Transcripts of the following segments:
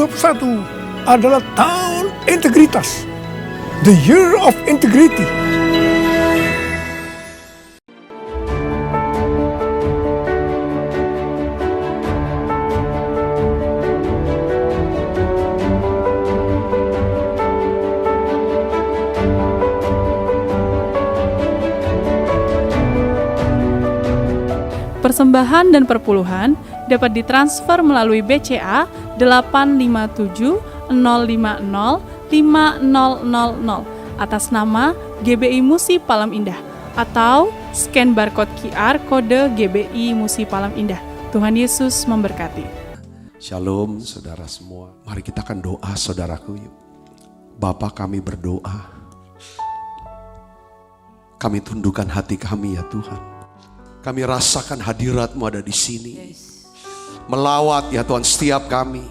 2021 adalah tahun integritas. The Year of Integrity. Persembahan dan perpuluhan dapat ditransfer melalui BCA 857 050 5000 atas nama GBI Musi Palem Indah atau scan barcode QR kode GBI Musi Palem Indah. Tuhan Yesus memberkati. Shalom saudara semua. Mari kita akan doa saudaraku yuk. Bapa, kami berdoa. Kami tundukkan hati kami ya Tuhan. Kami rasakan hadirat-Mu ada di sini. Melawat ya Tuhan setiap kami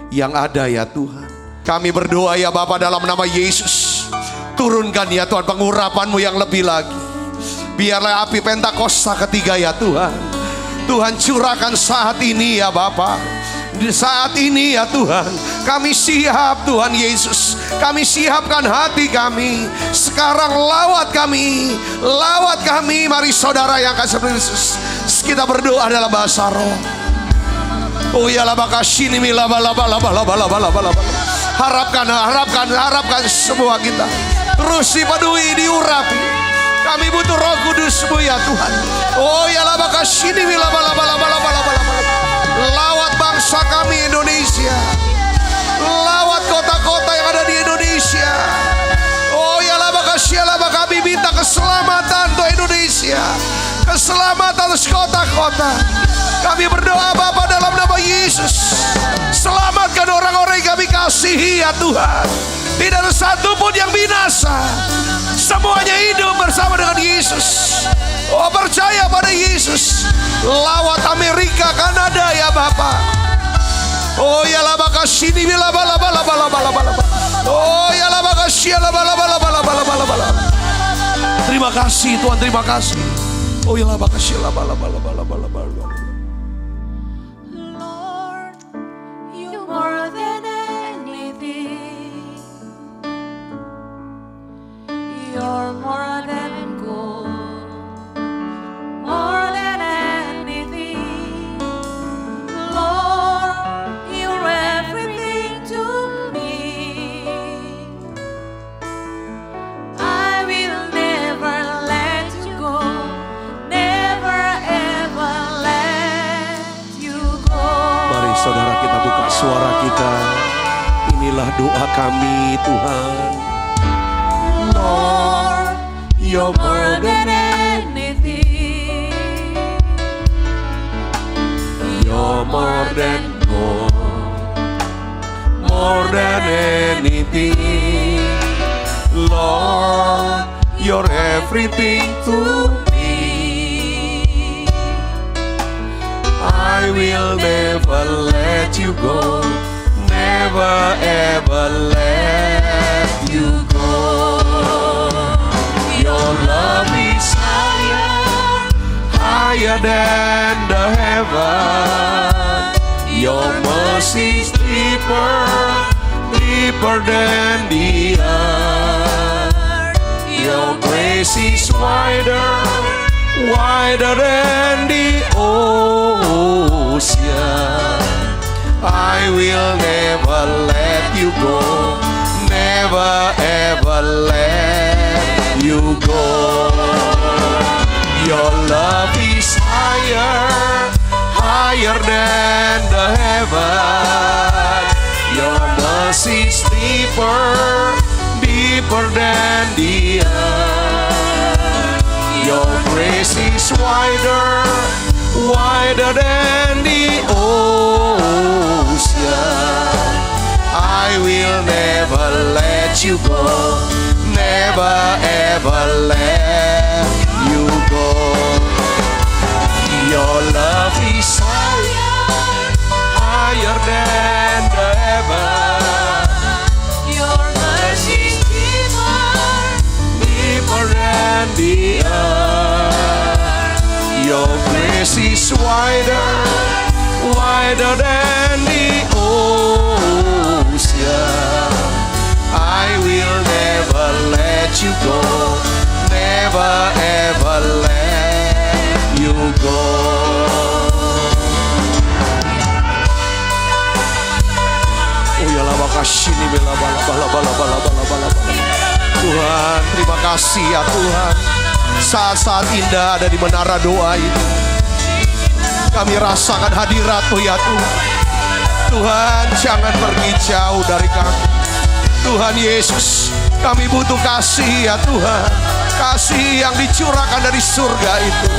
yang ada ya Tuhan. Kami berdoa ya Bapa dalam nama Yesus. Turunkan ya Tuhan pengurapan-Mu yang lebih lagi. Biarlah api Pentakosta ketiga ya Tuhan. Tuhan curahkan saat ini ya Bapa. Di saat ini ya Tuhan, kami siap Tuhan Yesus. Kami siapkan hati kami. Sekarang lawat kami. Lawat kami. Mari saudara yang kasih Yesus, kita berdoa dalam bahasa roh. Oh ya la bakashini mila bala bala bala bala bala bala. Harapkan semua kita. Terus dipenuhi, diurapi. Kami butuh Roh Kudus-Mu ya Tuhan. Oh ya la bakashini mila bala bala bala bala bala. Lawat bangsa kami Indonesia. Lawat kota-kota yang ada di Indonesia. Oh ya la bakashiala, kami minta keselamatan untuk Indonesia. Keselamatan untuk kota-kota. Kami berdoa Bapa dalam nama Yesus. Selamatkan orang-orang yang kami kasihi ya Tuhan. Tidak ada satu pun yang binasa. Semuanya hidup bersama dengan Yesus. Oh, percaya pada Yesus. Lawat Amerika, Kanada ya Bapa. Oh ya la bakashini bila bala bala bala bala bala. Oh ya la bakashiala bala bala bala bala bala bala. Terima kasih Tuhan, terima kasih. Oh ya la bakashiala bala bala bala bala bala. Lord, you're more than anything. You're more than gold, more than anything. Lord, you're everything to me. I will never let you go, never ever let you go. Mari saudara kita buka suara kita. Inilah doa kami Tuhan. Lord, you're more than anything. You're more than gold, more than anything. Lord, you're everything to me. I will never let you go, never ever let you go. Your love is higher than the heaven. Your mercy is deeper, deeper than the earth. Your grace is wider, wider than the ocean. I will never let you go, never ever let you go. Your love is higher, higher than the heaven. Your mercy is deeper, deeper than the earth. Your grace is wider, wider than the ocean. I will never let you go, never ever let you go. Your love is higher than the heaven. Your mercy is Deeper than the earth. Your grace is wider, wider than the ocean. Tuhan, terima kasih ya Tuhan. Saat-saat indah ada di menara doa itu. Kami rasakan hadirat-Mu ya Tuhan. Tuhan, jangan pergi jauh dari kami. Tuhan Yesus, kami butuh kasih ya Tuhan. Kasih yang dicurahkan dari surga itu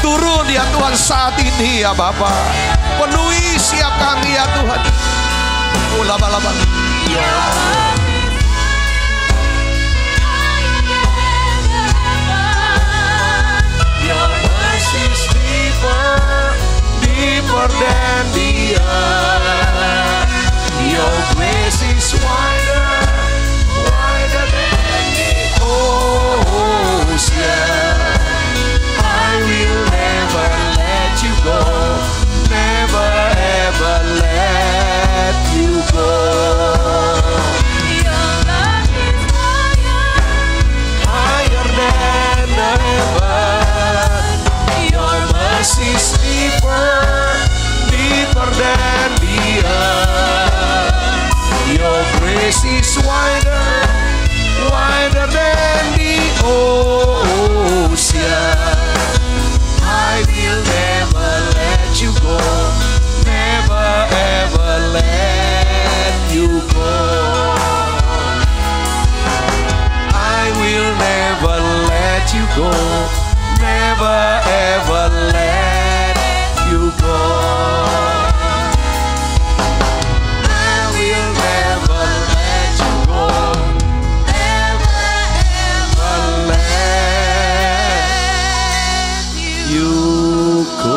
turun ya Tuhan saat ini ya Bapa. Penuhi siap kami ya Tuhan. Laba-laba. Your mercy is deeper than the earth. Your grace is wider than the ocean. I will never let you go, never ever let you go. Your love is Higher than the heaven. Your mercy is deeper than the earth. Your grace is wider than the ocean. I will never let you go, never ever let you go. I will never let you go, never ever let you go. I will never let you go, never ever let you go.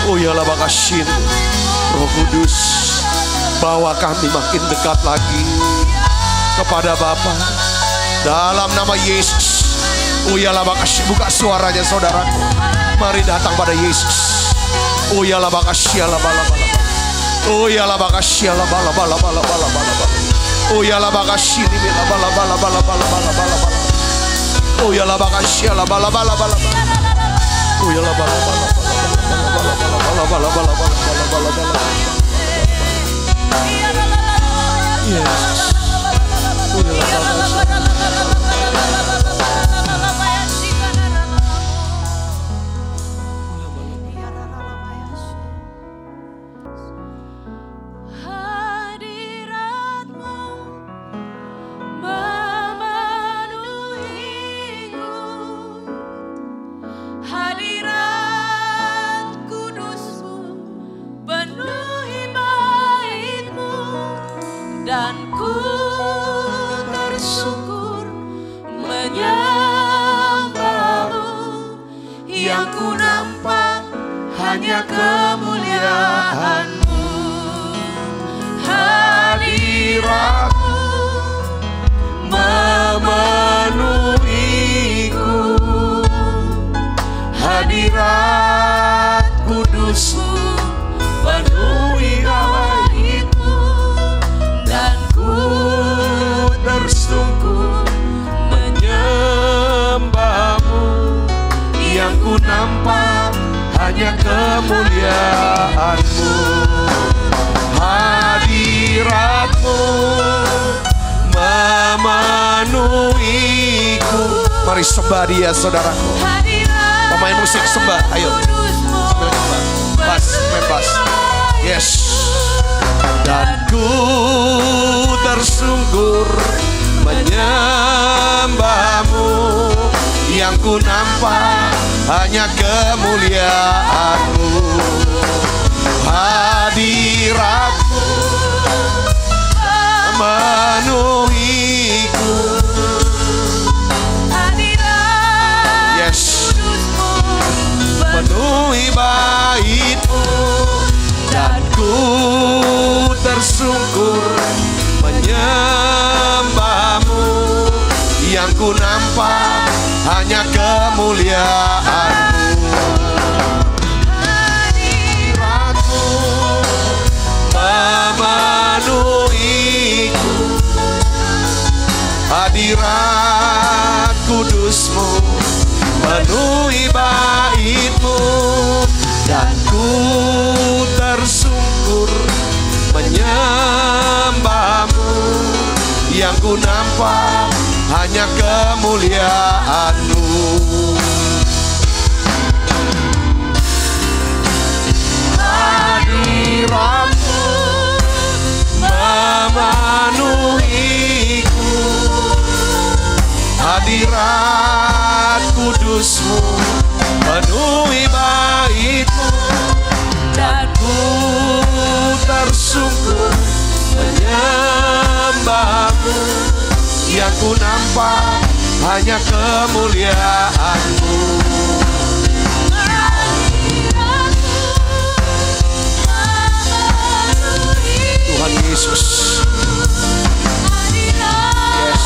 Oh ya lah makasih Roh Kudus, bawa kami makin dekat lagi kepada Bapa dalam nama Yesus. Oh ya lah makasih, buka suaranya saudaraku, mari datang pada Yesus. Oh ya lah makasih lah bala bala. Oh ya lah makasih lah bala bala bala bala bala. Oh ya lah makasih ni bala bala bala bala bala bala bala. Oh ya la makasih la bala bala bala. Oh ya la bala bala bala bala bala bala bala bala. Yes. Oh ya la dan ku tersungkur menyembahmu, yang ku nampak hanya kemuliaanmu. Hadiratmu memenuhiku, hadirat kudusmu penuhi langitmu, dan ku tersungkur menyembahmu, yang ku nampak hanya kemuliaanmu. Hadiratmu memenuhiku. Mari sembah Dia saudaraku. Pemain musik sembah, ayo. Sambil sembah. Bass, main bass. Yes. Dan ku tersungkur menyembahmu, yang ku nampak hanya kemuliaanmu. Hadiratmu memenuhiku. Yes. Penuhi baitmu, dan ku tersungkur menyembahmu, yang ku nampak hanya kemuliaanmu. Dan ku tersungkur menyembahmu, yang ku nampak hanya kemuliaan-Mu. Hadirat-Mu memenuhiku, hadirat kudus-Mu penuhi bait-Mu. Dan ku tersungkur menyembahmu, yang ku nampak hanya kemuliaan-Mu. Tuhan Yesus, yes.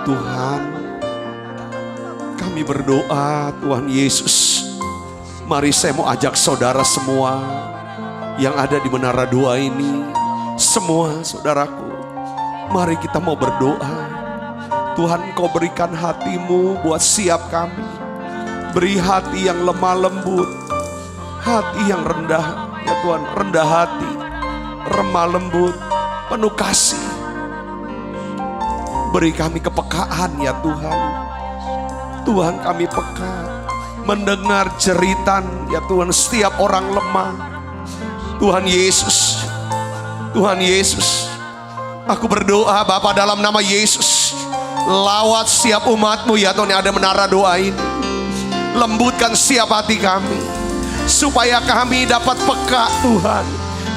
Tuhan, kami berdoa, Tuhan Yesus. Mari saya mau ajak saudara semua yang ada di Menara Doa ini, semua saudaraku, mari kita mau berdoa. Tuhan, Kau berikan hati-Mu buat siap kami. Beri hati yang lemah lembut, hati yang rendah, ya Tuhan, rendah hati, remah lembut, penuh kasih. Beri kami kepekaan ya Tuhan. Tuhan, kami peka mendengar jeritan ya Tuhan setiap orang lemah. Tuhan Yesus, Tuhan Yesus, aku berdoa Bapa dalam nama Yesus, lawat setiap umat-Mu ya Tuhan yang ada Menara Doa ini. Lembutkan setiap hati kami, supaya kami dapat peka Tuhan,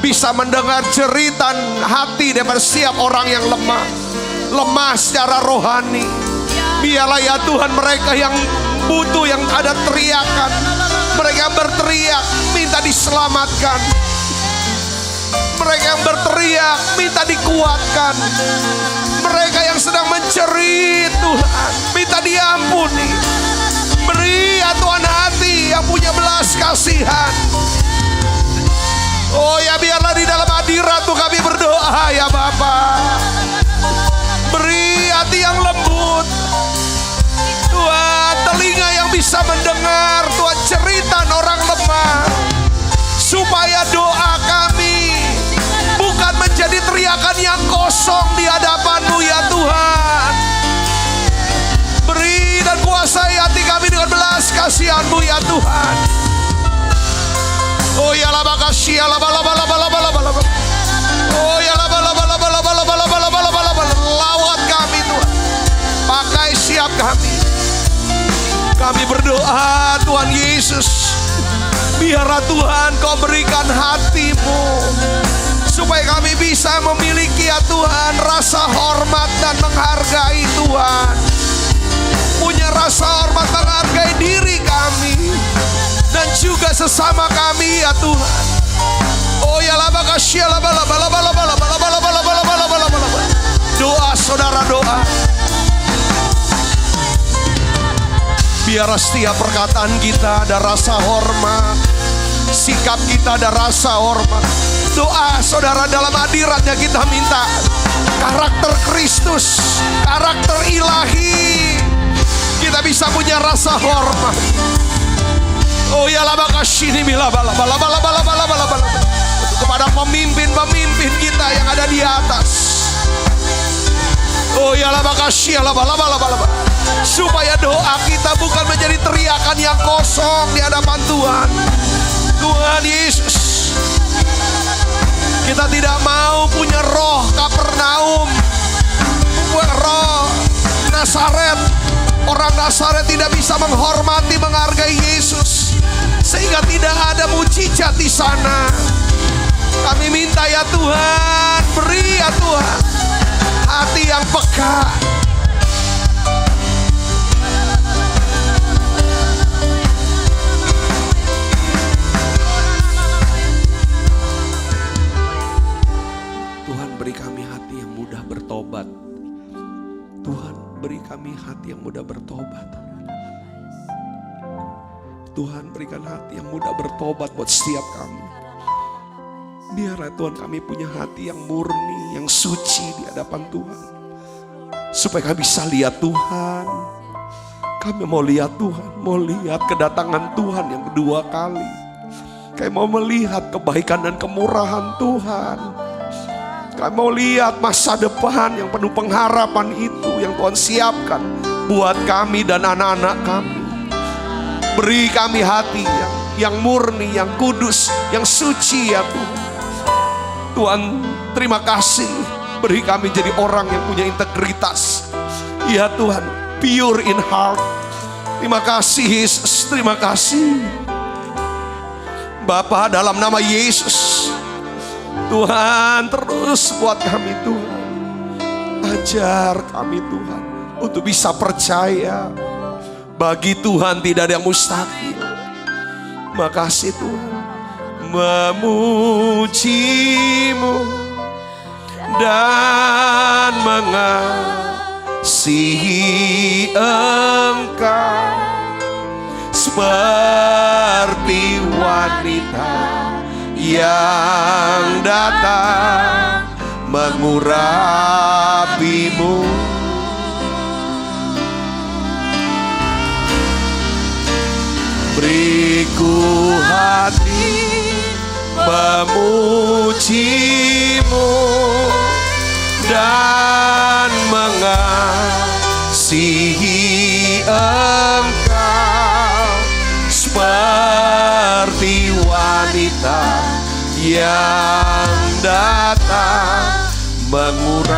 bisa mendengar jeritan hati daripada setiap orang yang lemah secara rohani. Biarlah ya Tuhan mereka yang butuh, yang ada teriakan, mereka yang berteriak minta diselamatkan, mereka yang berteriak minta dikuatkan, mereka yang sedang mencerit Tuhan minta diampuni. Beri ya Tuhan hati yang punya belas kasihan. Oh ya, biarlah di dalam hadirat-Mu kami berdoa ya Bapa. Beri hati yang lembut Tuhan, telinga yang bisa mendengar Tuhan cerita orang lemah, supaya doa kami bukan menjadi teriakan yang kosong di hadapan-Mu ya Tuhan. Beri dan kuasai hati kami dengan belas kasihan-Mu ya Tuhan. Oh ya la makasih ya la bala bala bala bala bala. Oh ya la bala bala bala bala bala bala bala bala. Lawat kami Tuhan, pakai siap kami. Kami berdoa Tuhan Yesus, biarlah Tuhan Kau berikan hati-Mu, supaya kami bisa memiliki ya Tuhan rasa hormat dan menghargai Tuhan. Punya rasa hormat menghargai diri kami dan juga sesama kami ya Tuhan. Oh ya la makasih la bala bala bala bala bala bala bala bala bala bala bala. Doa saudara, doa. Biarlah setiap perkataan kita ada rasa hormat, sikap kita ada rasa hormat. Doa saudara, dalam hadiratnya kita minta karakter Kristus, karakter ilahi, kita bisa punya rasa hormat. Oh ya la makasih ni bila bala bala bala bala bala bala bala. Kepada pemimpin-pemimpin kita yang ada di atas. Oh ya la makasih ya la bala bala bala. Supaya doa kita bukan menjadi teriakan yang kosong di hadapan Tuhan. Tuhan Yesus, kita tidak mau punya roh Kapernaum, roh Nazaret. Orang Nazaret tidak bisa menghormati, menghargai Yesus, sehingga tidak ada mujizat di sana. Kami minta ya Tuhan, beri ya Tuhan hati yang peka. memberikan hati yang mudah bertobat buat setiap kami. Biarlah Tuhan kami punya hati yang murni, yang suci di hadapan Tuhan. Supaya kami bisa lihat Tuhan. Kami mau lihat Tuhan, mau lihat kedatangan Tuhan yang kedua kali. Kami mau melihat kebaikan dan kemurahan Tuhan. Kami mau lihat masa depan yang penuh pengharapan itu yang Tuhan siapkan buat kami dan anak-anak kami. Beri kami hati yang murni, yang kudus, yang suci ya Tuhan. Tuhan, terima kasih. Beri kami jadi orang yang punya integritas. Ya Tuhan, pure in heart. Terima kasih Yesus, terima kasih. Bapa, dalam nama Yesus, Tuhan terus buat kami Tuhan. Ajar kami Tuhan untuk bisa percaya. Bagi Tuhan tidak ada yang mustahil. Makasih Tuhan. Memujimu dan mengasihi Engkau seperti wanita yang datang mengurapimu. Beriku hati memujimu dan mengasihi Engkau seperti wanita yang datang mengurapimu.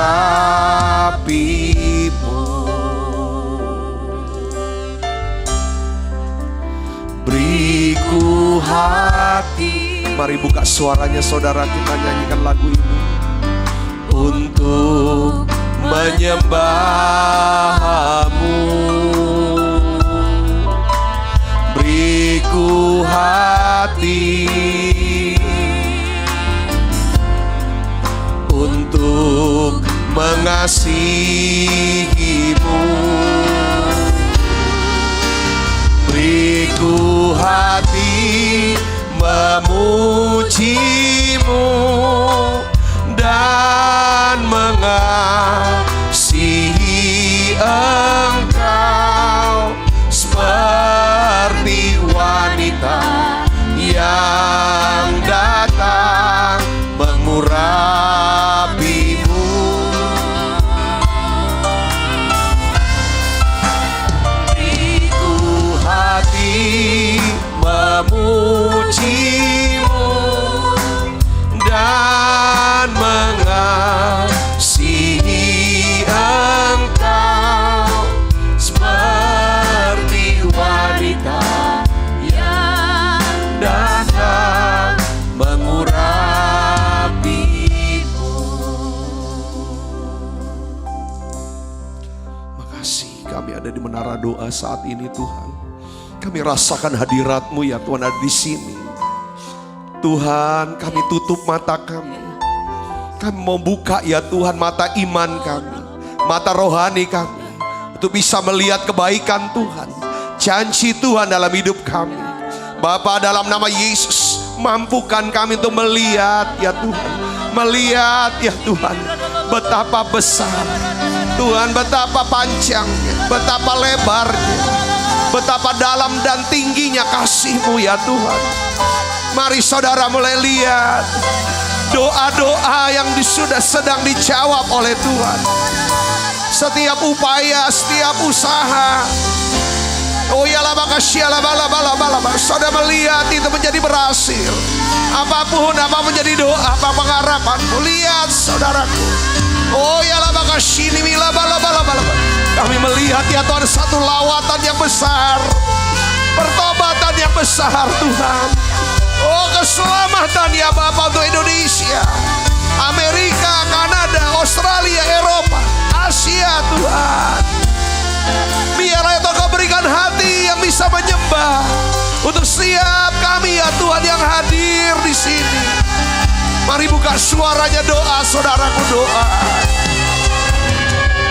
Beriku hati. Mari buka suaranya saudara, kita nyanyikan lagu ini. Untuk menyembahmu. Beriku hati. Untuk mengasihimu. Beriku hati memujimu dan mengasihi Engkau seperti wanita yang datang mengurapimu. Beriku hati memujimu dan mengasihi Engkau seperti wanita yang datang mengurapimu. Makasih kami ada di menara doa saat ini Tuhan. Kami rasakan hadirat-Mu ya Tuhan ada di sini. Tuhan, kami tutup mata kami. Kami mau buka ya Tuhan mata iman kami, mata rohani kami, untuk bisa melihat kebaikan Tuhan, janji Tuhan dalam hidup kami. Bapa, dalam nama Yesus, mampukan kami untuk melihat ya Tuhan, melihat ya Tuhan, betapa besar Tuhan, betapa panjangnya, betapa lebarnya, betapa dalam dan tingginya kasih-Mu ya Tuhan. Mari saudara mulai lihat doa-doa yang sudah sedang dijawab oleh Tuhan. Setiap upaya, setiap usaha. Oh ya lah makasih lah bala. Saudara melihat itu menjadi berhasil. Apapun apa menjadi doa, apa pengharapan. Lihat saudaraku. Oh ya lah makasih ini bala. Kami melihat ya Tuhan satu lawatan yang besar, pertobatan yang besar Tuhan. Oh keselamatan ya Bapa untuk Indonesia, Amerika, Kanada, Australia, Eropa, Asia Tuhan. Biarlah Tuhan Kau berikan hati yang bisa menyembah untuk setiap kami ya Tuhan yang hadir di sini. Mari buka suaranya doa saudaraku, doa.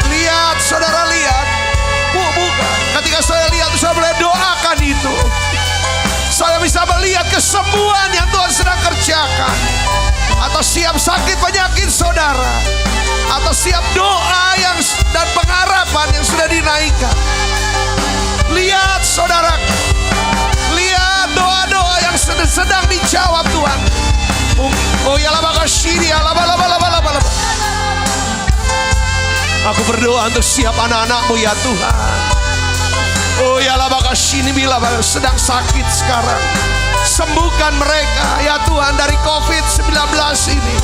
Lihat saudara, lihat. Buka. Ketika saya lihat saya boleh doakan itu. Saudara bisa melihat kesembuhan yang Tuhan sedang kerjakan. Atau siap sakit penyakit saudara, atau siap doa dan pengharapan yang sudah dinaikkan. Lihat saudara, lihat doa-doa yang sedang dijawab Tuhan. Oh ya laba kasih ya laba. Aku berdoa untuk siap anak-anakmu ya Tuhan. Oh ya laba kasih ini bila sedang sakit sekarang. Sembuhkan mereka ya Tuhan dari COVID-19 ini.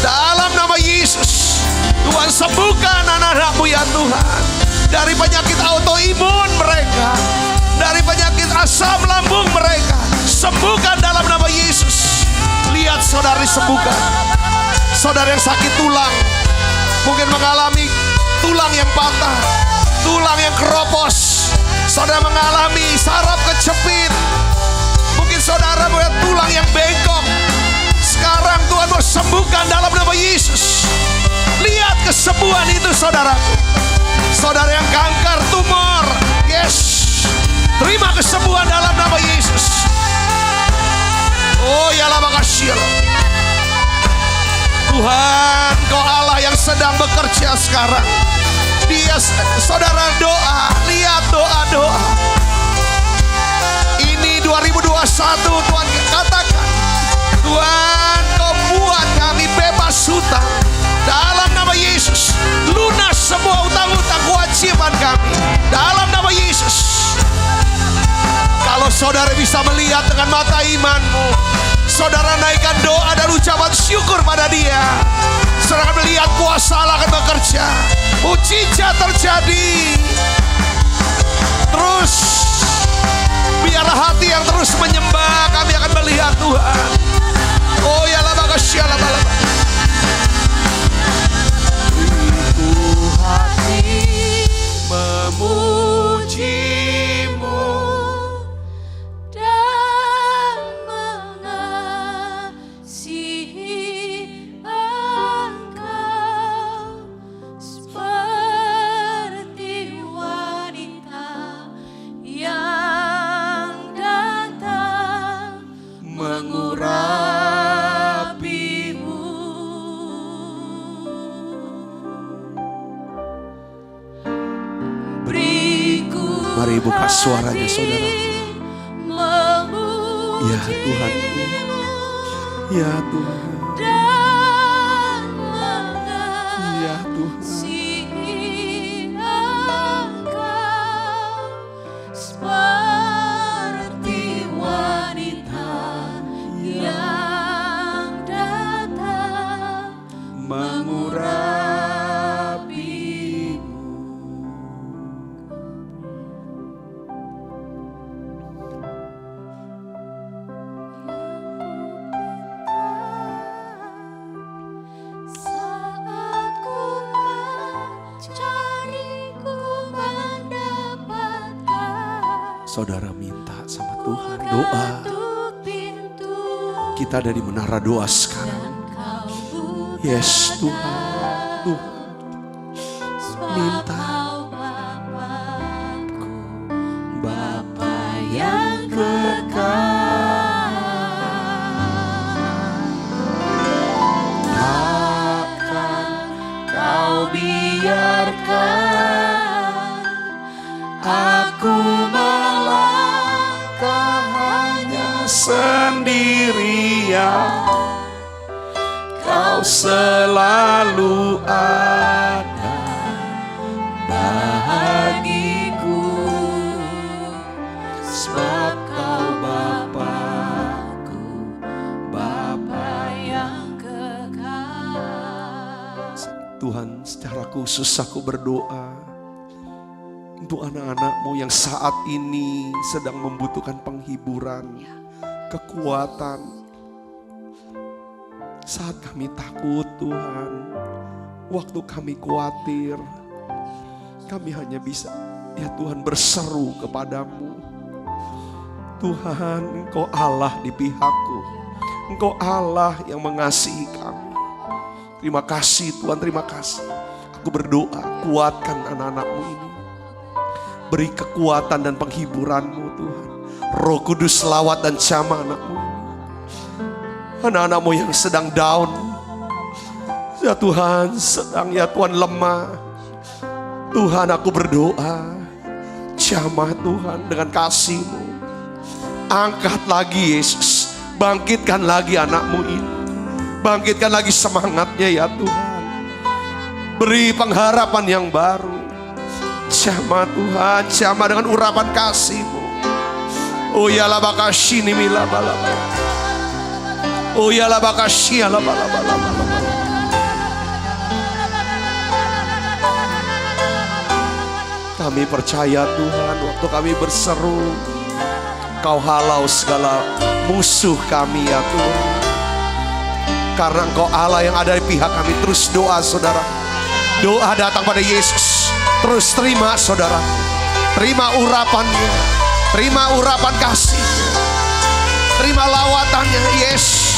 Dalam nama Yesus, Tuhan sembuhkan anak-anakmu ya Tuhan. Dari penyakit autoimun mereka, dari penyakit asam lambung mereka, sembuhkan dalam nama Yesus. Lihat saudara disembuhkan. Saudara yang sakit tulang, mungkin mengalami tulang yang patah, tulang yang keropos. Saudara mengalami saraf kejepit. Mungkin saudara melihat tulang yang bengkok. Sekarang Tuhan mau sembuhkan dalam nama Yesus. Lihat kesembuhan itu saudaraku. Saudara yang kanker, tumor, yes, terima kesembuhan dalam nama Yesus. Oh ya lah, makasih Tuhan, Kau Allah yang sedang bekerja sekarang. Dia, saudara doa, lihat doa-doa. Ini 2021 Tuhan katakan, Tuhan Kau buat kami bebas hutang. Dalam nama Yesus, lunas semua utang-utang kewajiban kami. Dalam nama Yesus. Kalau saudara bisa melihat dengan mata imanmu, saudara naikkan doa dan ucapan syukur pada Dia. Saudara melihat kuasa Allah akan bekerja. Mujizat terjadi. Terus, biarlah hati yang terus menyembah, kami akan melihat Tuhan. Oh ya lama kasih lama. Hati memujimu dan mengasihi Engkau seperti wanita yang datang mengurapimu. Mari buka suaranya saudara. Ya Tuhan, ya Tuhan, ya Tuhan. Seperti wanita yang datang mengurapimu. Saat ku mencari, ku mendapatkan. Saudara minta sama Tuhan doa. Pintu Kita ada di menara doa sekarang. Yes Tuhan, Tuhan minta Bapa yang kekal, takkan Kau biarkan aku melangkah hanya sendirian. Kau selalu ada bagiku, sebab Kau Bapa-Ku, Bapa yang kekal. Tuhan, secara khusus aku berdoa untuk anak-anak-Mu yang saat ini sedang membutuhkan penghiburan, kekuatan. Saat kami takut Tuhan, waktu kami khawatir, kami hanya bisa ya Tuhan berseru kepadamu. Tuhan, Engkau Allah di pihakku, Engkau Allah yang mengasihi kami. Terima kasih Tuhan, terima kasih. Aku berdoa, kuatkan anak-anak-Mu ini. Beri kekuatan dan penghiburan-Mu Tuhan. Roh Kudus lawat dan jamah anakmu. Anak-anakmu yang sedang down, ya Tuhan, sedang ya Tuhan lemah. Tuhan, aku berdoa, jamah Tuhan dengan kasih-Mu. Angkat lagi Yesus, bangkitkan lagi anakmu ini. Bangkitkan lagi semangatnya ya Tuhan. Beri pengharapan yang baru. Jamah Tuhan, jamah dengan urapan kasih-Mu. Oh ya la bakashini mila bala. Oh ya la bakashi la bala bala bala. Kami percaya Tuhan, waktu kami berseru, Kau halau segala musuh kami ya Tuhan. Karena Engkau Allah yang ada di pihak kami. Terus doa saudara. Doa datang pada Yesus. Terus terima saudara. Terima urapannya. Terima urapan kasih. Terima lawatannya. Yes.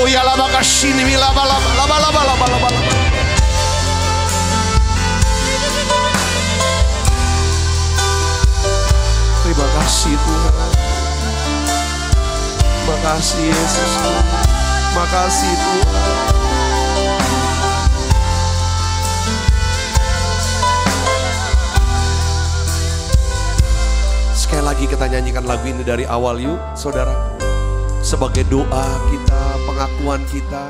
Oh ya la bakashini mila bala bala bala bala bala bala. Terima kasih Tuhan. Terima kasih Yesus. Terima kasih Tuhan. Sekali lagi kita nyanyikan lagu ini dari awal yuk saudara. Sebagai doa kita, pengakuan kita.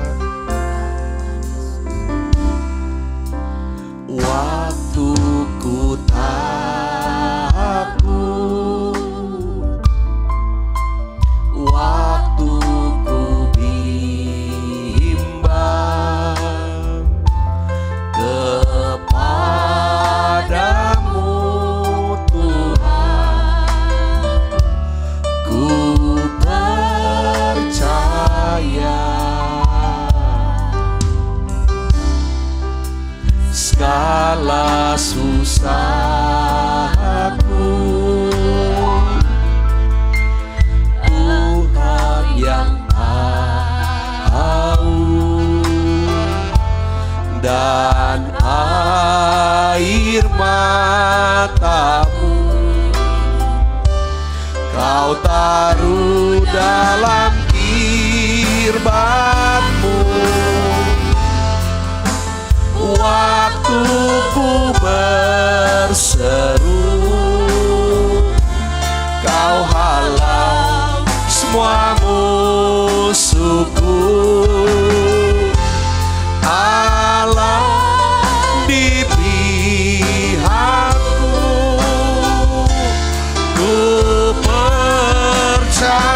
Waktu ku takut, waktu ku bimbang, kepadamu Tuhan ku percaya. Segala susahku Tuhan yang tahu, dan air matamu Kau taruh dalam kirbatmu. Waktu ku berseru, Kau halau semua musuhku. Allah di pihakku, ku percaya.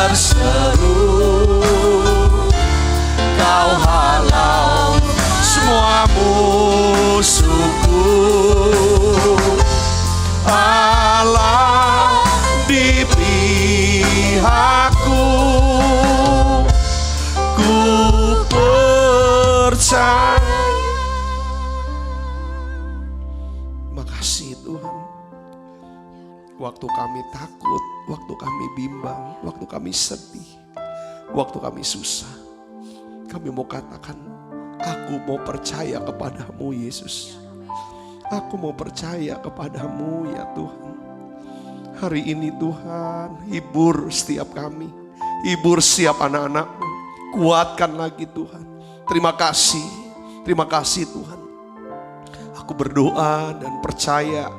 Berseru, Kau halau semua musuhku. Allah di pihakku, ku percaya. Makasih Tuhan. Waktu kami takut, waktu kami bimbang, waktu kami sedih, waktu kami susah, kami mau katakan, aku mau percaya kepadamu Yesus. Aku mau percaya kepadamu ya Tuhan. Hari ini Tuhan, hibur setiap kami, hibur setiap anak-anakmu, kuatkan lagi Tuhan. Terima kasih Tuhan. Aku berdoa dan percaya,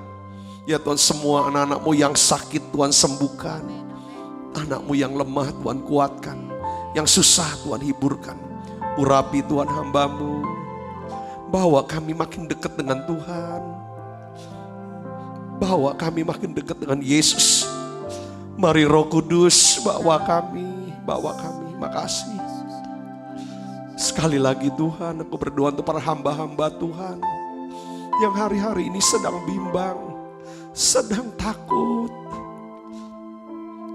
ya Tuhan, semua anak-anakmu yang sakit Tuhan sembuhkan. Anakmu yang lemah Tuhan kuatkan. Yang susah Tuhan hiburkan. Urapi Tuhan hamba-Mu. Bawa kami makin dekat dengan Tuhan. Bawa kami makin dekat dengan Yesus. Mari Roh Kudus bawa kami. Makasih. Sekali lagi Tuhan, aku berdoa untuk para hamba-hamba Tuhan yang hari-hari ini sedang bimbang, sedang takut.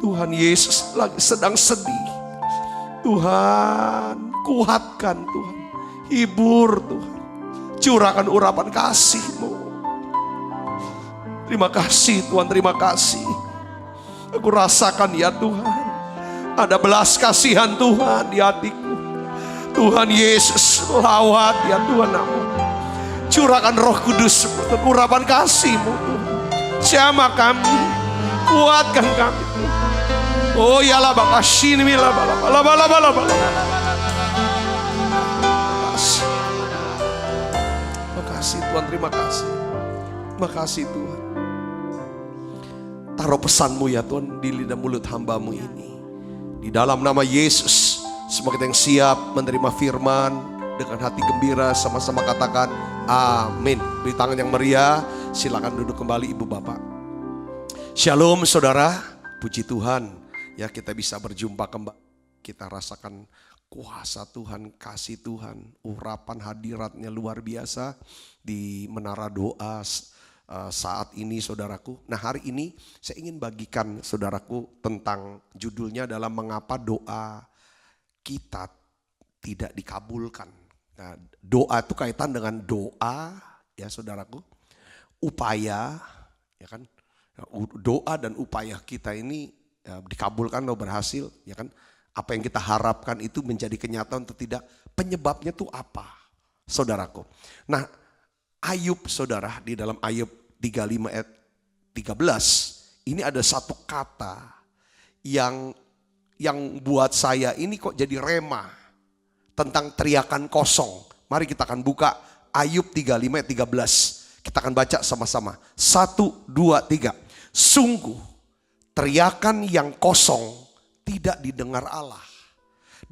Tuhan Yesus lagi sedang sedih. Tuhan, kuatkan Tuhan. Hibur Tuhan. Curahkan urapan kasih-Mu. Terima kasih Tuhan, terima kasih. Aku rasakan ya Tuhan, ada belas kasihan Tuhan di hatiku. Tuhan Yesus, lawat ya Tuhan Namu. Curahkan Roh Kudus, urapan kasih-Mu Tuhan. Jamah kami, kuatkan kami Tuhan. Oh ya lah bakasih ini lah bala. Makasih Tuhan, terima kasih. Makasih Tuhan. Taruh pesan-Mu ya Tuhan di lidah mulut hamba-Mu ini. Di dalam nama Yesus, semua kita yang siap menerima firman dengan hati gembira, sama-sama katakan amin. Beri tangan yang meriah, silakan duduk kembali Ibu Bapak. Shalom saudara, puji Tuhan. Ya kita bisa berjumpa kembali, kita rasakan kuasa Tuhan, kasih Tuhan, urapan hadiratnya luar biasa di menara doa saat ini saudaraku. Nah hari ini saya ingin bagikan saudaraku tentang judulnya adalah mengapa doa kita tidak dikabulkan. Nah doa itu kaitan dengan doa ya saudaraku, upaya ya kan, doa dan upaya kita ini ya, dikabulkan atau berhasil ya kan, apa yang kita harapkan itu menjadi kenyataan atau tidak, penyebabnya tuh apa saudaraku. Nah Ayub saudara, di dalam Ayub 35 ayat 13 ini ada satu kata yang buat saya ini kok jadi rema tentang teriakan kosong. Mari kita akan buka Ayub 35 ayat 13, kita akan baca sama-sama 1, 2, 3. Sungguh teriakan yang kosong tidak didengar Allah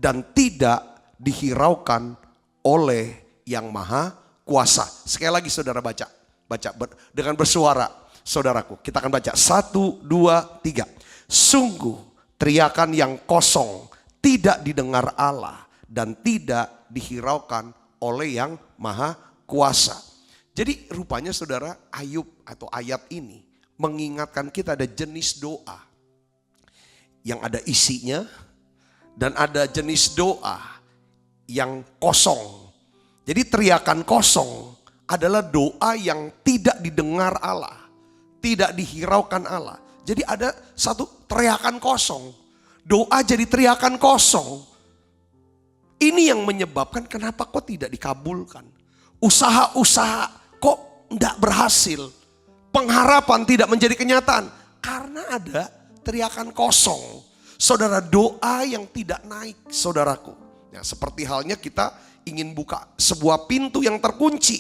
dan tidak dihiraukan oleh yang maha kuasa. Sekali lagi saudara baca dengan bersuara saudaraku. Kita akan baca 1, 2, 3. Sungguh teriakan yang kosong tidak didengar Allah dan tidak dihiraukan oleh yang maha kuasa. Jadi rupanya saudara Ayub atau ayat ini mengingatkan kita ada jenis doa yang ada isinya dan ada jenis doa yang kosong. Jadi teriakan kosong adalah doa yang tidak didengar Allah, tidak dihiraukan Allah. Jadi ada satu teriakan kosong, doa jadi teriakan kosong. Ini yang menyebabkan kenapa kok tidak dikabulkan. Usaha-usaha kok tidak berhasil. Pengharapan tidak menjadi kenyataan karena ada teriakan kosong. Saudara, doa yang tidak naik saudaraku. Ya, seperti halnya kita ingin buka sebuah pintu yang terkunci.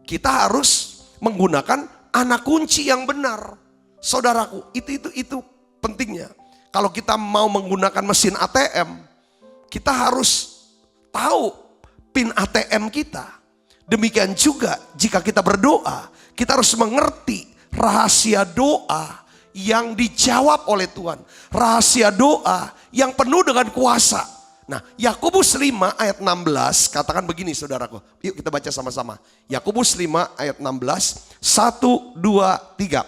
Kita harus menggunakan anak kunci yang benar. Saudaraku, itu pentingnya. Kalau kita mau menggunakan mesin ATM, kita harus tahu PIN ATM kita. Demikian juga jika kita berdoa, kita harus mengerti rahasia doa yang dijawab oleh Tuhan. Rahasia doa yang penuh dengan kuasa. Nah, Yakobus 5 ayat 16 katakan begini saudaraku. Yuk kita baca sama-sama. Yakobus 5 ayat 16. 1, 2, 3.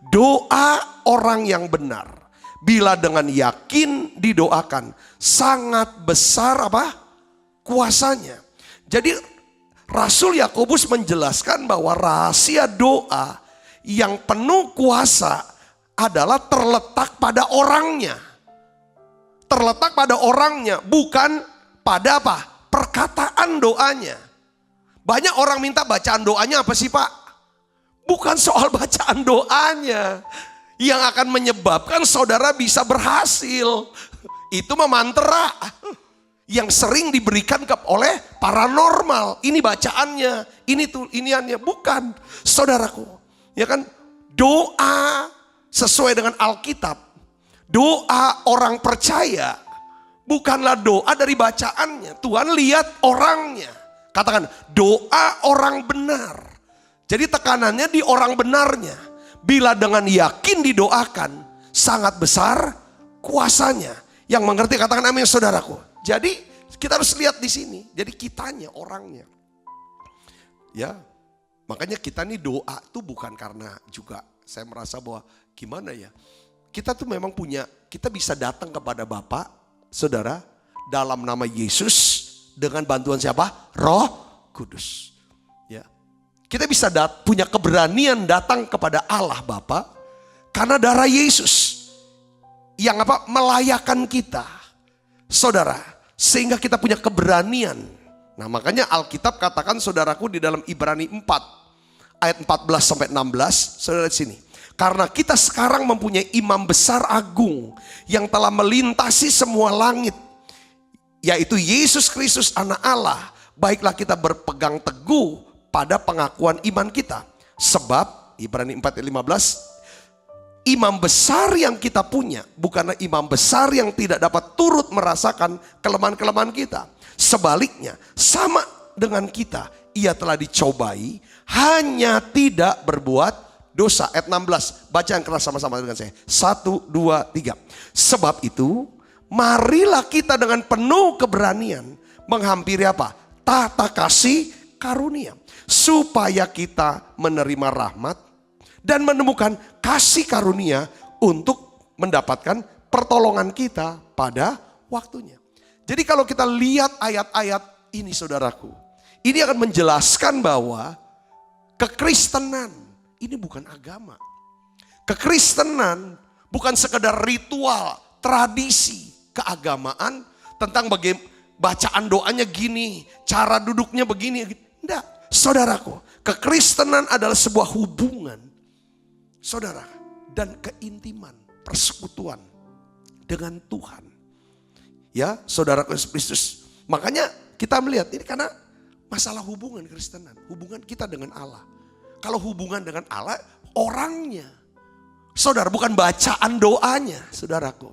Doa orang yang benar bila dengan yakin didoakan sangat besar apa? Kuasanya. Jadi Rasul Yakobus menjelaskan bahwa rahasia doa yang penuh kuasa adalah terletak pada orangnya. Terletak pada orangnya, bukan pada apa? Perkataan doanya. Banyak orang minta bacaan doanya apa sih Pak? Bukan soal bacaan doanya yang akan menyebabkan saudara bisa berhasil. Itu mantra yang sering diberikan oleh paranormal. Ini bacaannya, ini tuh iniannya, bukan saudaraku. Ya kan? Doa sesuai dengan Alkitab, doa orang percaya bukanlah doa dari bacaannya. Tuhan lihat orangnya. Katakan doa orang benar. Jadi tekanannya di orang benarnya. Bila dengan yakin didoakan sangat besar kuasanya. Yang mengerti katakan amin saudaraku. Jadi kita harus lihat di sini. Jadi kitanya orangnya. Ya. Makanya kita nih doa tuh bukan karena juga saya merasa bahwa gimana ya. Kita tuh memang punya, kita bisa datang kepada Bapa, saudara, dalam nama Yesus dengan bantuan siapa? Roh Kudus. Ya. Kita bisa punya keberanian datang kepada Allah Bapa karena darah Yesus yang apa? Melayakan kita. Saudara, sehingga kita punya keberanian. Nah, makanya Alkitab katakan saudaraku di dalam Ibrani 4 ayat 14 sampai 16, saudara di sini. Karena kita sekarang mempunyai imam besar agung yang telah melintasi semua langit, yaitu Yesus Kristus anak Allah. Baiklah kita berpegang teguh pada pengakuan iman kita. Sebab Ibrani 4:15, imam besar yang kita punya bukanlah imam besar yang tidak dapat turut merasakan kelemahan-kelemahan kita. Sebaliknya, sama dengan kita, ia telah dicobai, hanya tidak berbuat dosa. Ayat 16, baca yang keras sama-sama dengan saya. 1, 2, 3. Sebab itu, marilah kita dengan penuh keberanian menghampiri apa? Tahta kasih karunia. Supaya kita menerima rahmat dan menemukan kasih karunia untuk mendapatkan pertolongan kita pada waktunya. Jadi kalau kita lihat ayat-ayat ini saudaraku, ini akan menjelaskan bahwa kekristenan ini bukan agama. Kekristenan bukan sekedar ritual, tradisi, keagamaan tentang bagaimana bacaan doanya gini, cara duduknya begini. Enggak, saudaraku, kekristenan adalah sebuah hubungan, saudara, dan keintiman, persekutuan dengan Tuhan. Ya, saudara Kristus. Makanya kita melihat ini karena masalah hubungan Kristenan, hubungan kita dengan Allah. Kalau hubungan dengan Allah, orangnya. Saudara, bukan bacaan doanya, saudaraku.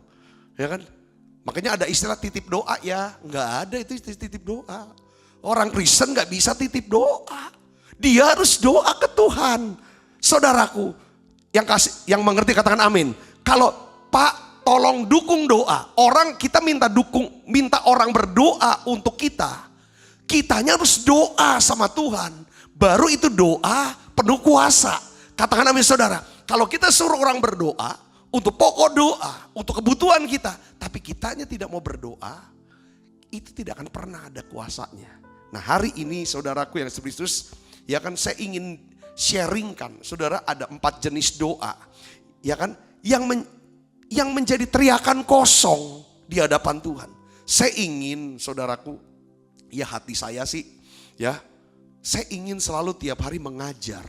Ya kan? Makanya ada istilah titip doa ya. Enggak ada itu titip doa. Orang Kristen enggak bisa titip doa. Dia harus doa ke Tuhan. Saudaraku, yang mengerti katakan amin. Kalau Pak tolong dukung doa. Orang kita minta orang berdoa untuk kita. Kitanya harus doa sama Tuhan. Baru itu doa penuh kuasa. Katakan amin saudara. Kalau kita suruh orang berdoa untuk pokok doa, untuk kebutuhan kita, tapi kitanya tidak mau berdoa, itu tidak akan pernah ada kuasanya. Nah, hari ini saudaraku yang Kristus, ya kan, saya ingin sharingkan, saudara, ada 4 jenis doa, ya kan, yang menjadi teriakan kosong di hadapan Tuhan. Saya ingin saudaraku, ya hati saya sih, ya, saya ingin selalu tiap hari mengajar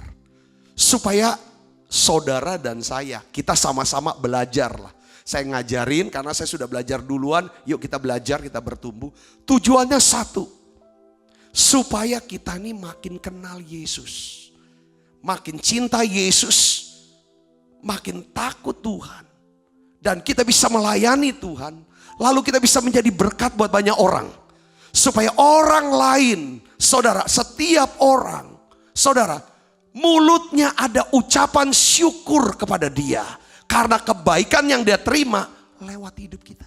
supaya saudara dan saya, kita sama-sama belajar lah. Saya ngajarin karena saya sudah belajar duluan, yuk kita belajar, kita bertumbuh. Tujuannya satu, supaya kita ini makin kenal Yesus, makin cinta Yesus, makin takut Tuhan. Dan kita bisa melayani Tuhan, lalu kita bisa menjadi berkat buat banyak orang. Supaya orang lain, saudara, setiap orang, saudara, mulutnya ada ucapan syukur kepada dia. Karena kebaikan yang dia terima lewat hidup kita.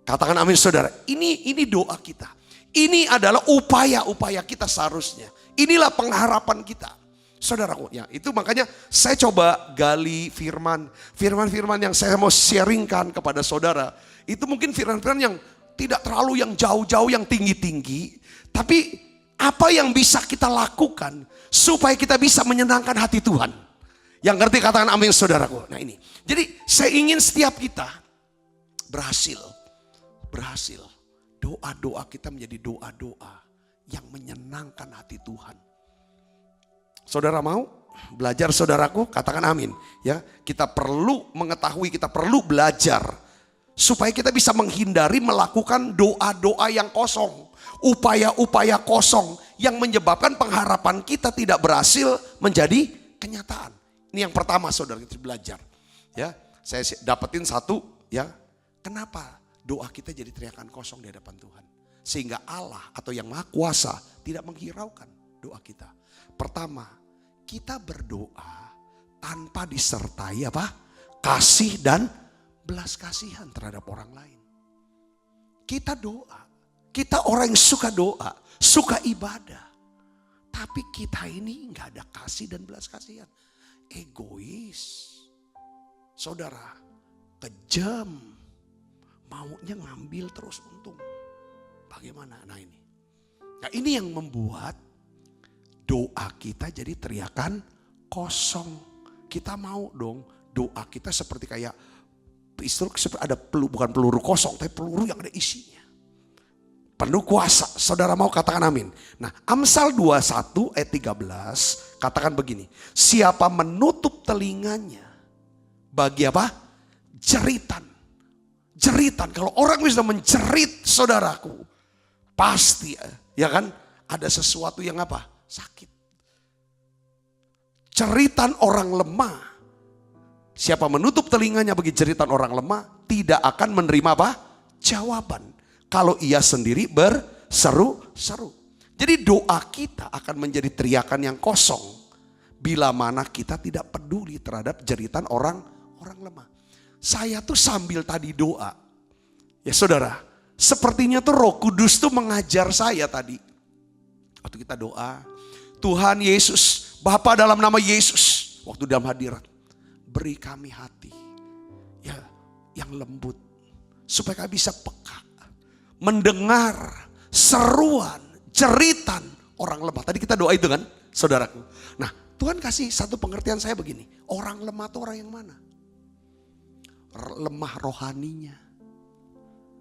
Katakan amin saudara, ini doa kita. Ini adalah upaya-upaya kita seharusnya. Inilah pengharapan kita. Saudaraku, ya itu makanya saya coba gali firman-firman yang saya mau sharingkan kepada saudara. Itu mungkin firman-firman yang tidak terlalu yang jauh-jauh, yang tinggi-tinggi. Tapi apa yang bisa kita lakukan supaya kita bisa menyenangkan hati Tuhan. Yang ngerti katakan amin saudaraku. Nah ini, jadi saya ingin setiap kita berhasil. Doa-doa kita menjadi doa-doa yang menyenangkan hati Tuhan. Saudara mau belajar saudaraku? Katakan amin. Ya, kita perlu mengetahui, kita perlu belajar supaya kita bisa menghindari melakukan doa-doa yang kosong, upaya-upaya kosong yang menyebabkan pengharapan kita tidak berhasil menjadi kenyataan. Ini yang pertama saudara, kita belajar. Ya, saya dapetin satu ya. Kenapa doa kita jadi teriakan kosong di hadapan Tuhan? Sehingga Allah atau yang Maha Kuasa tidak menghiraukan doa kita. Pertama, kita berdoa tanpa disertai apa? Kasih dan belas kasihan terhadap orang lain. Kita doa, kita orang yang suka doa, suka ibadah. Tapi kita ini nggak ada kasih dan belas kasihan. Egois. Saudara, kejam. Maunya ngambil terus untung. Bagaimana? Nah ini. Nah ini yang membuat doa kita jadi teriakan kosong. Kita mau dong doa kita seperti kayak seperti ada bukan peluru kosong, tapi peluru yang ada isinya. Penuh kuasa. Saudara mau katakan amin. Nah, Amsal 21 ayat 13 katakan begini. Siapa menutup telinganya bagi apa? Jeritan. Jeritan. Kalau orang bisa menjerit, saudaraku, pasti ya kan ada sesuatu yang apa? Sakit. Jeritan orang lemah. Siapa menutup telinganya bagi jeritan orang lemah tidak akan menerima apa? Jawaban. Kalau ia sendiri berseru-seru. Jadi doa kita akan menjadi teriakan yang kosong. Bila mana kita tidak peduli terhadap jeritan orang lemah. Saya tuh sambil tadi doa. Ya saudara, sepertinya tuh Roh Kudus tuh mengajar saya tadi. Waktu kita doa, Tuhan Yesus, Bapa dalam nama Yesus. Waktu dalam hadirat, beri kami hati ya yang lembut. Supaya kami bisa peka. Mendengar seruan, jeritan orang lemah. Tadi kita doa itu kan, saudaraku. Nah, Tuhan kasih satu pengertian saya begini. Orang lemah itu orang yang mana? Lemah rohaninya.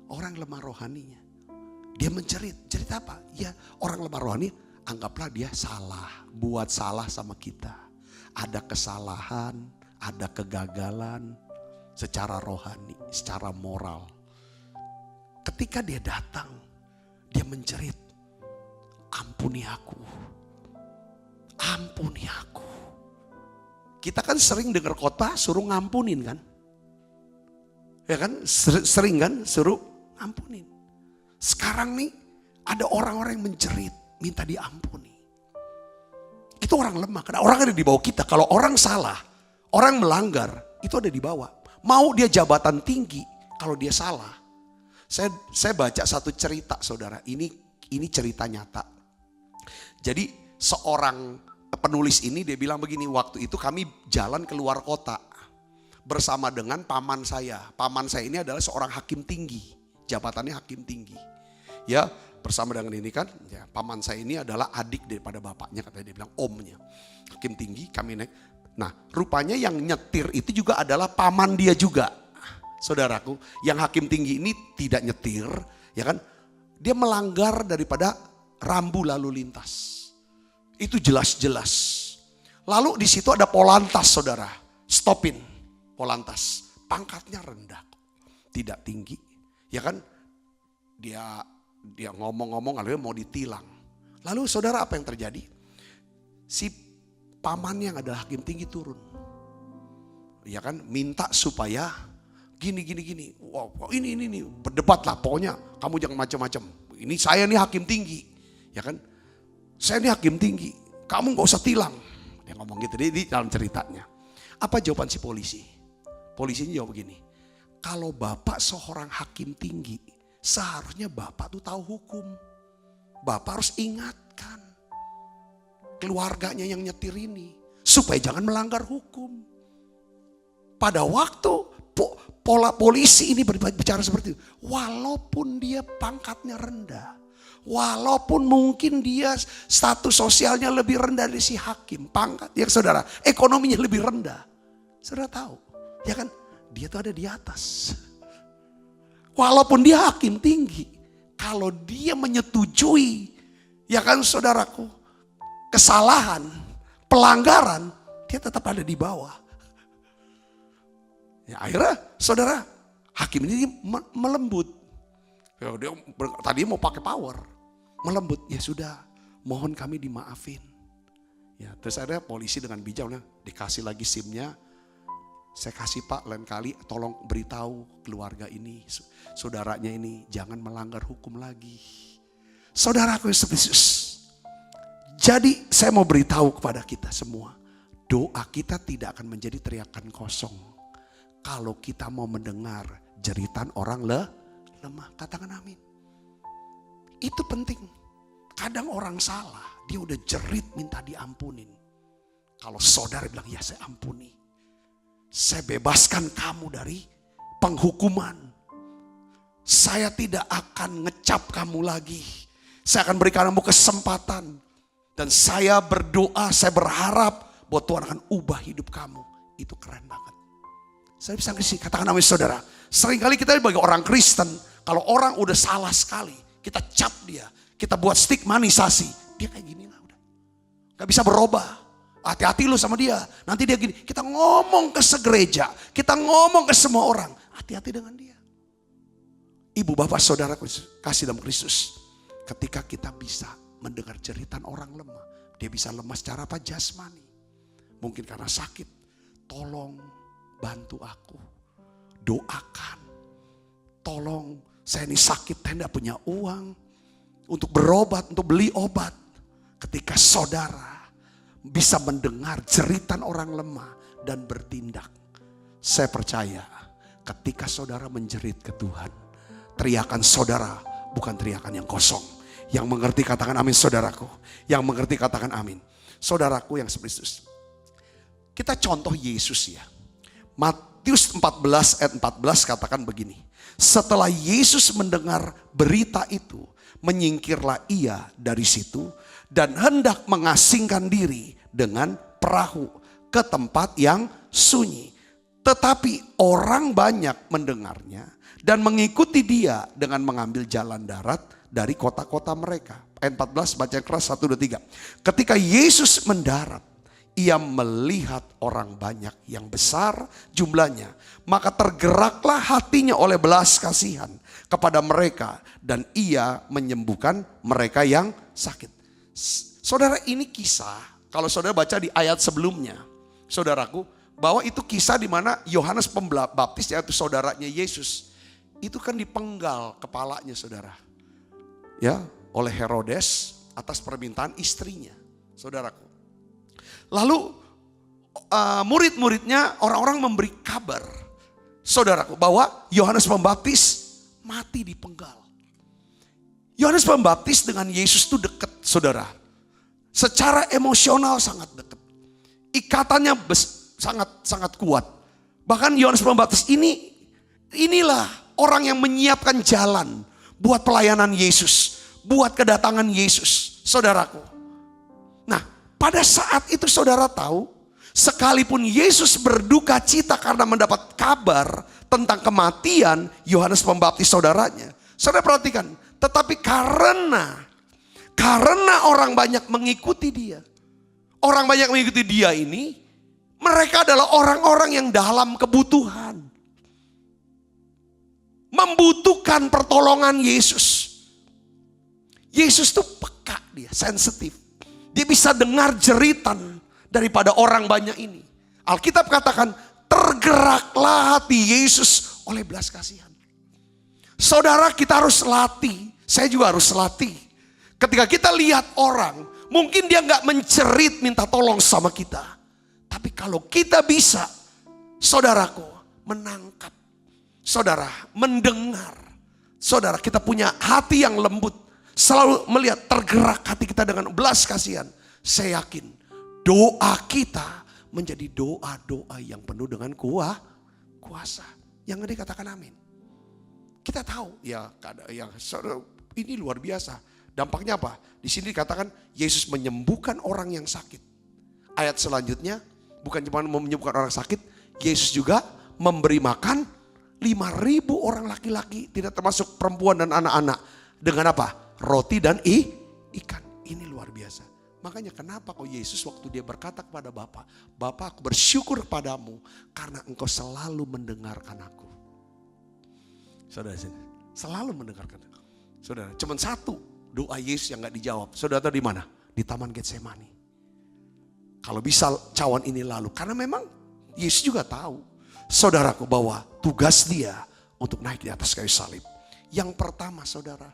Orang lemah rohaninya. Dia menjerit. Jerit apa? Ya, orang lemah rohani, anggaplah dia salah. Buat salah sama kita. Ada kesalahan, ada kegagalan secara rohani, secara moral. Ketika dia datang, dia menjerit, ampuni aku, ampuni aku. Kita kan sering dengar khotbah suruh ngampunin kan? Ya kan, sering kan suruh ngampunin. Sekarang nih ada orang-orang yang menjerit, minta diampuni. Itu orang lemah, karena orang ada di bawah kita. Kalau orang salah, orang melanggar, itu ada di bawah. Mau dia jabatan tinggi, kalau dia salah. Saya baca satu cerita saudara, ini cerita nyata. Jadi seorang penulis ini dia bilang begini, waktu itu kami jalan keluar kota bersama dengan paman saya. Paman saya ini adalah seorang hakim tinggi, jabatannya hakim tinggi. Ya bersama dengan ini kan, ya, paman saya ini adalah adik daripada bapaknya, katanya dia bilang omnya. Hakim tinggi, kami naik. Nah rupanya yang nyetir itu juga adalah paman dia juga. Saudaraku, yang hakim tinggi ini tidak nyetir, ya kan? Dia melanggar daripada rambu lalu lintas. Itu jelas-jelas. Lalu di situ ada polantas, saudara. Stopin, polantas. Pangkatnya rendah, tidak tinggi, ya kan? Dia ngomong-ngomong, lalu mau ditilang. Lalu saudara apa yang terjadi? Si paman yang adalah hakim tinggi turun, ya kan? Minta supaya gini. Wow, ini berdebat lah pokoknya. Kamu jangan macam-macam. Ini saya nih hakim tinggi, ya kan? Saya nih hakim tinggi. Kamu nggak usah tilang. Dia ngomong gitu di dalam ceritanya. Apa jawaban si polisi? Polisinya jawab begini. Kalau bapak seorang hakim tinggi, seharusnya bapak tuh tahu hukum. Bapak harus ingatkan keluarganya yang nyetir ini supaya jangan melanggar hukum. Pada waktu polisi ini berbicara seperti itu. Walaupun dia pangkatnya rendah. Walaupun mungkin dia status sosialnya lebih rendah dari si hakim. Pangkat, ya saudara, ekonominya lebih rendah. Saudara tahu, ya kan? Dia tuh ada di atas. Walaupun dia hakim tinggi. Kalau dia menyetujui, ya kan saudaraku, kesalahan, pelanggaran, dia tetap ada di bawah. Ya, akhirnya saudara hakim ini melembut. Ya, dia tadi mau pakai power, melembut. Ya sudah, mohon kami dimaafin. Ya, terus ada polisi dengan bijak, dikasih lagi SIM-nya. Saya kasih Pak, lain kali tolong beritahu keluarga ini, saudaranya ini jangan melanggar hukum lagi. Saudaraku Yesus. Jadi saya mau beritahu kepada kita semua, doa kita tidak akan menjadi teriakan kosong. Kalau kita mau mendengar jeritan orang lemah, katakan amin. Itu penting. Kadang orang salah, dia udah jerit minta diampunin. Kalau saudara bilang, ya saya ampuni. Saya bebaskan kamu dari penghukuman. Saya tidak akan ngecap kamu lagi. Saya akan berikan kamu kesempatan. Dan saya berdoa, saya berharap bahwa Tuhan akan ubah hidup kamu. Itu keren banget. Saya bisa kasih, katakan amin saudara. Seringkali kita sebagai orang Kristen, kalau orang udah salah sekali, kita cap dia. Kita buat stigmanisasi. Dia kayak gini lah udah. Gak bisa berubah. Hati-hati lu sama dia. Nanti dia gini. Kita ngomong ke segereja. Kita ngomong ke semua orang. Hati-hati dengan dia. Ibu bapak saudara kasih dalam Kristus. Ketika kita bisa mendengar jeritan orang lemah. Dia bisa lemah secara apa? Jasmani. Mungkin karena sakit. Tolong bantu aku. Doakan. Tolong saya ini sakit. Saya tidak punya uang. Untuk berobat, untuk beli obat. Ketika saudara bisa mendengar jeritan orang lemah dan bertindak. Saya percaya ketika saudara menjerit ke Tuhan. Teriakan saudara bukan teriakan yang kosong. Yang mengerti katakan amin saudaraku. Yang mengerti katakan amin. Saudaraku yang Kristus. Kita contoh Yesus ya. Matius 14 ayat 14 katakan begini. Setelah Yesus mendengar berita itu. Menyingkirlah ia dari situ dan hendak mengasingkan diri dengan perahu ke tempat yang sunyi. Tetapi orang banyak mendengarnya dan mengikuti dia dengan mengambil jalan darat dari kota-kota mereka. Ayat 14 baca keras 1, 2, 3. Ketika Yesus mendarat, ia melihat orang banyak yang besar jumlahnya. Maka tergeraklah hatinya oleh belas kasihan kepada mereka. Dan ia menyembuhkan mereka yang sakit. Saudara ini kisah, kalau saudara baca di ayat sebelumnya. Saudaraku, bahwa itu kisah di mana Yohanes Pembaptis yaitu saudaranya Yesus. Itu kan dipenggal kepalanya saudara. Ya, oleh Herodes atas permintaan istrinya. Saudaraku. Lalu murid-muridnya orang-orang memberi kabar. Saudaraku bahwa Yohanes Pembaptis mati dipenggal. Yohanes Pembaptis dengan Yesus itu dekat saudara. Secara emosional sangat dekat. Ikatannya sangat kuat. Bahkan Yohanes Pembaptis inilah orang yang menyiapkan jalan buat pelayanan Yesus. Buat kedatangan Yesus. Saudaraku. Nah pada saat itu saudara tahu. Sekalipun Yesus berduka cita karena mendapat kabar tentang kematian Yohanes Pembaptis saudaranya. Saudara perhatikan. Tetapi karena orang banyak mengikuti dia. Orang banyak mengikuti dia ini. Mereka adalah orang-orang yang dalam kebutuhan. Membutuhkan pertolongan Yesus. Yesus tuh peka dia, sensitif. Dia bisa dengar jeritan daripada orang banyak ini. Alkitab katakan tergeraklah hati Yesus oleh belas kasihan. Saudara kita harus latih, saya juga harus latih. Ketika kita lihat orang, mungkin dia gak mencerit minta tolong sama kita. Tapi kalau kita bisa, saudaraku, menangkap. Saudara, mendengar. Saudara, kita punya hati yang lembut. Selalu melihat tergerak hati kita dengan belas kasihan. Saya yakin doa kita menjadi doa-doa yang penuh dengan kuasa. Yang ngerti katakan amin. Kita tahu ya ini luar biasa. Dampaknya apa? Di sini dikatakan Yesus menyembuhkan orang yang sakit. Ayat selanjutnya bukan cuma menyembuhkan orang sakit, Yesus juga memberi makan 5.000 orang laki-laki, tidak termasuk perempuan dan anak-anak. Dengan apa? Roti dan ikan. Ini luar biasa. Makanya kenapa kok Yesus waktu dia berkata kepada Bapa, Bapa aku bersyukur kepadamu karena engkau selalu mendengarkan aku. Saudara selalu mendengarkan. Saudara, cuma satu doa Yesus yang gak dijawab. Saudara tahu di mana? Di Taman Getsemani. Kalau bisa cawan ini lalu. Karena memang Yesus juga tahu. Saudaraku bahwa tugas dia untuk naik di atas kayu salib. Yang pertama saudara.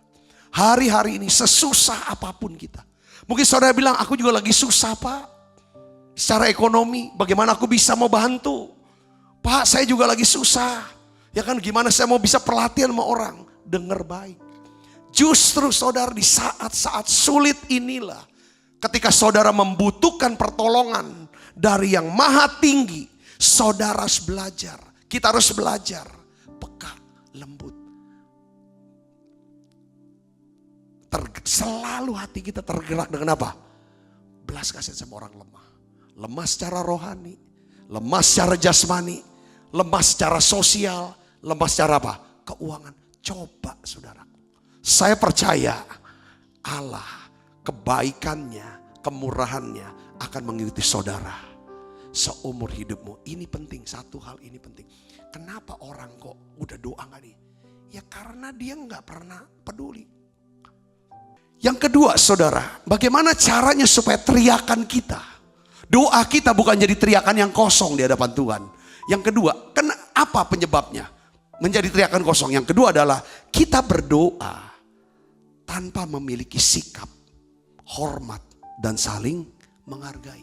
Hari-hari ini sesusah apapun kita. Mungkin saudara bilang aku juga lagi susah Pak. Secara ekonomi bagaimana aku bisa mau bantu. Pak saya juga lagi susah. Ya kan gimana saya mau bisa perhatian sama orang. Dengar baik. Justru saudara di saat-saat sulit inilah, ketika saudara membutuhkan pertolongan dari yang maha tinggi, saudara harus belajar. Kita harus belajar peka, lembut. Selalu hati kita tergerak dengan apa? Belas kasihan sama orang lemah. Lemah secara rohani, lemah secara jasmani, lemah secara sosial, lemah secara apa? Keuangan. Coba saudaraku. Saya percaya Allah, kebaikannya, kemurahannya akan mengikuti saudara seumur hidupmu. Ini penting, satu hal ini penting. Kenapa orang kok udah doa gak nih? Ya karena dia gak pernah peduli. Yang kedua saudara, bagaimana caranya supaya teriakan kita, doa kita bukan jadi teriakan yang kosong di hadapan Tuhan. Yang kedua, apa penyebabnya menjadi teriakan kosong? Yang kedua adalah kita berdoa tanpa memiliki sikap, hormat, dan saling menghargai.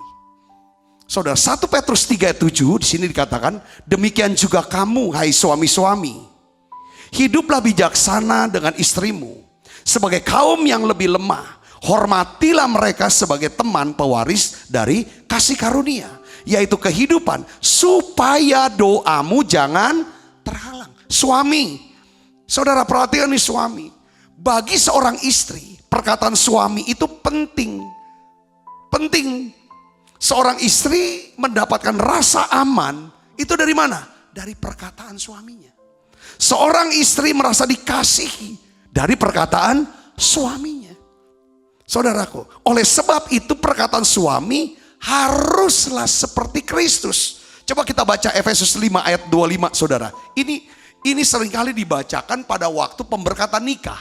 Saudara, 1 Petrus 3:7 di sini dikatakan, demikian juga kamu hai suami-suami, hiduplah bijaksana dengan istrimu sebagai kaum yang lebih lemah. Hormatilah mereka sebagai teman pewaris dari kasih karunia, yaitu kehidupan, supaya doamu jangan terhalang. Suami, saudara perhatikan nih suami. Bagi seorang istri, perkataan suami itu penting. Penting. Seorang istri mendapatkan rasa aman, itu dari mana? Dari perkataan suaminya. Seorang istri merasa dikasihi dari perkataan suaminya. Saudaraku, oleh sebab itu perkataan suami haruslah seperti Kristus. Coba kita baca Efesus 5 ayat 25 saudara. Ini seringkali dibacakan pada waktu pemberkatan nikah.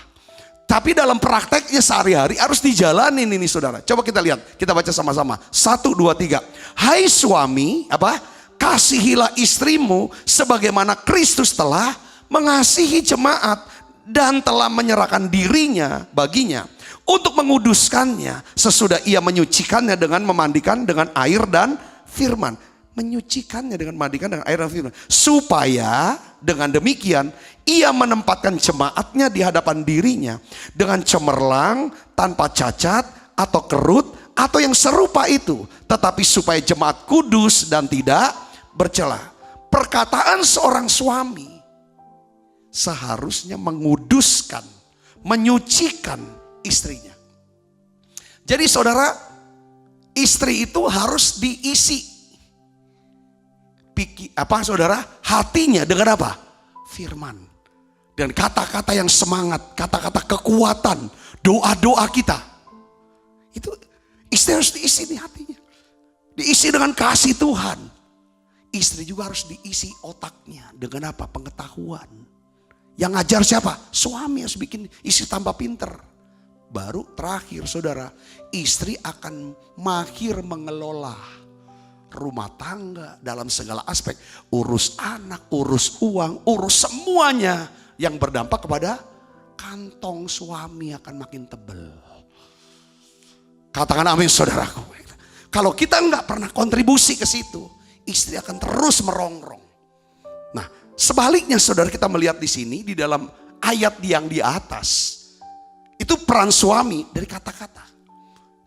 Tapi dalam prakteknya sehari-hari harus dijalanin ini saudara. Coba kita lihat, kita baca sama-sama. 1, 2, 3. Hai suami, kasihilah istrimu sebagaimana Kristus telah mengasihi jemaat dan telah menyerahkan dirinya baginya untuk menguduskannya sesudah ia menyucikannya dengan memandikan dengan air dan firman. Menyucikannya dengan memandikan dengan air dan firman. Supaya dengan demikian ia menempatkan jemaatnya di hadapan dirinya dengan cemerlang, tanpa cacat atau kerut atau yang serupa itu. Tetapi supaya jemaat kudus dan tidak bercela. Perkataan seorang suami seharusnya menguduskan, menyucikan istrinya. Jadi saudara, istri itu harus diisi saudara, hatinya dengan apa? Firman. Dan kata-kata yang semangat, kata-kata kekuatan, doa-doa kita. Itu istri harus diisi nih hatinya. Diisi dengan kasih Tuhan. Istri juga harus diisi otaknya dengan apa? Pengetahuan. Yang ngajar siapa? Suami harus bikin istri tambah pinter. Baru terakhir saudara, istri akan mahir mengelola rumah tangga dalam segala aspek. Urus anak, urus uang, urus semuanya yang berdampak kepada kantong suami akan makin tebal. Katakan amin saudaraku. Kalau kita nggak pernah kontribusi ke situ, istri akan terus merongrong. Nah, sebaliknya saudara, kita melihat di sini di dalam ayat yang di atas, itu peran suami dari kata-kata.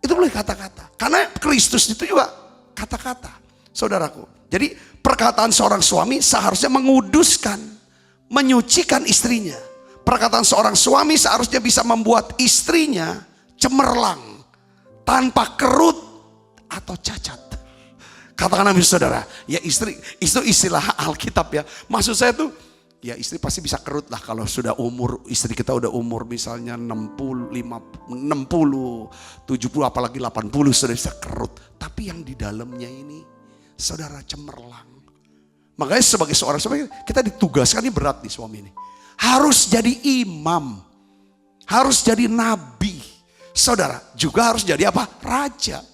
Itu boleh kata-kata. Karena Kristus itu juga kata-kata, saudaraku. Jadi perkataan seorang suami seharusnya menguduskan, menyucikan istrinya. Perkataan seorang suami seharusnya bisa membuat istrinya cemerlang, tanpa kerut atau cacat. Katakan amin saudara. Ya istri, itu istilah Alkitab ya. Maksud saya tuh, ya istri pasti bisa kerut lah kalau sudah umur, istri kita udah umur misalnya 60, 70 apalagi 80 sudah bisa kerut. Tapi yang di dalamnya ini saudara cemerlang. Makanya sebagai seorang suami kita ditugaskan, ini berat nih suami ini. Harus jadi imam. Harus jadi nabi. Saudara juga harus jadi apa? Raja.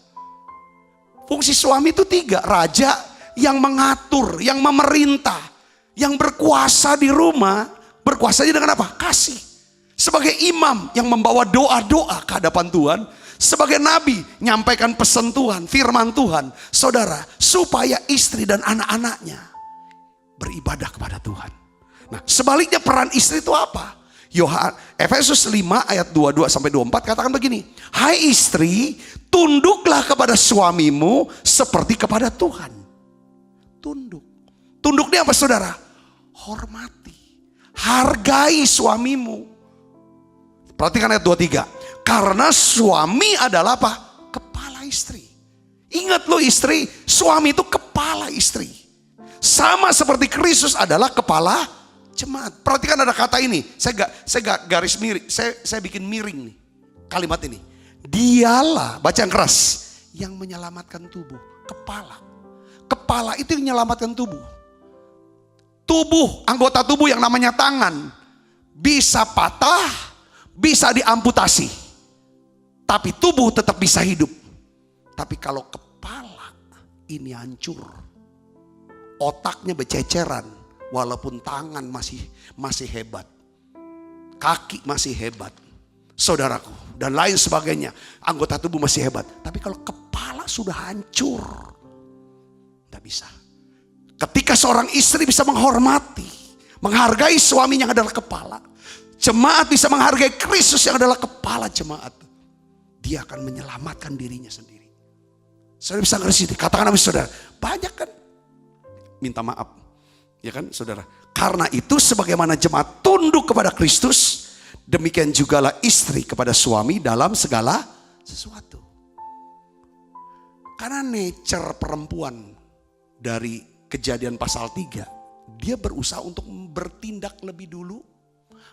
Fungsi suami itu 3. Raja yang mengatur, yang memerintah, yang berkuasa di rumah. Berkuasanya dengan apa? Kasih. Sebagai imam yang membawa doa-doa ke hadapan Tuhan. Sebagai nabi nyampaikan pesan Tuhan, firman Tuhan. Saudara, supaya istri dan anak-anaknya beribadah kepada Tuhan. Nah, sebaliknya peran istri itu apa? Efesus 5 ayat 22 sampai 24 katakan begini. Hai istri, tunduklah kepada suamimu seperti kepada Tuhan. Tunduk. Tunduk ini apa saudara? Hormati. Hargai suamimu. Perhatikan ayat 23. Karena suami adalah apa? Kepala istri. Ingat lo istri, suami itu kepala istri. Sama seperti Kristus adalah kepala jemaat. Perhatikan ada kata ini. Saya gak garis miring. Saya bikin miring nih. Kalimat ini. Dialah, baca yang keras, yang menyelamatkan tubuh. Kepala. Kepala itu yang menyelamatkan tubuh. Tubuh, anggota tubuh yang namanya tangan. Bisa patah, bisa diamputasi. Tapi tubuh tetap bisa hidup. Tapi kalau kepala ini hancur. Otaknya bececeran. Walaupun tangan masih hebat. Kaki masih hebat. Saudaraku. Dan lain sebagainya. Anggota tubuh masih hebat. Tapi kalau kepala sudah hancur. Tidak bisa. Ketika seorang istri bisa menghormati. Menghargai suaminya yang adalah kepala. Jemaat bisa menghargai Kristus yang adalah kepala jemaat. Dia akan menyelamatkan dirinya sendiri. Saudara bisa ngerti. Katakan sama saudara. Banyak kan. Minta maaf. Ya kan saudara. Karena itu sebagaimana jemaat tunduk kepada Kristus. Demikian jugalah istri kepada suami dalam segala sesuatu. Karena nature perempuan dari Kejadian pasal 3. Dia berusaha untuk bertindak lebih dulu.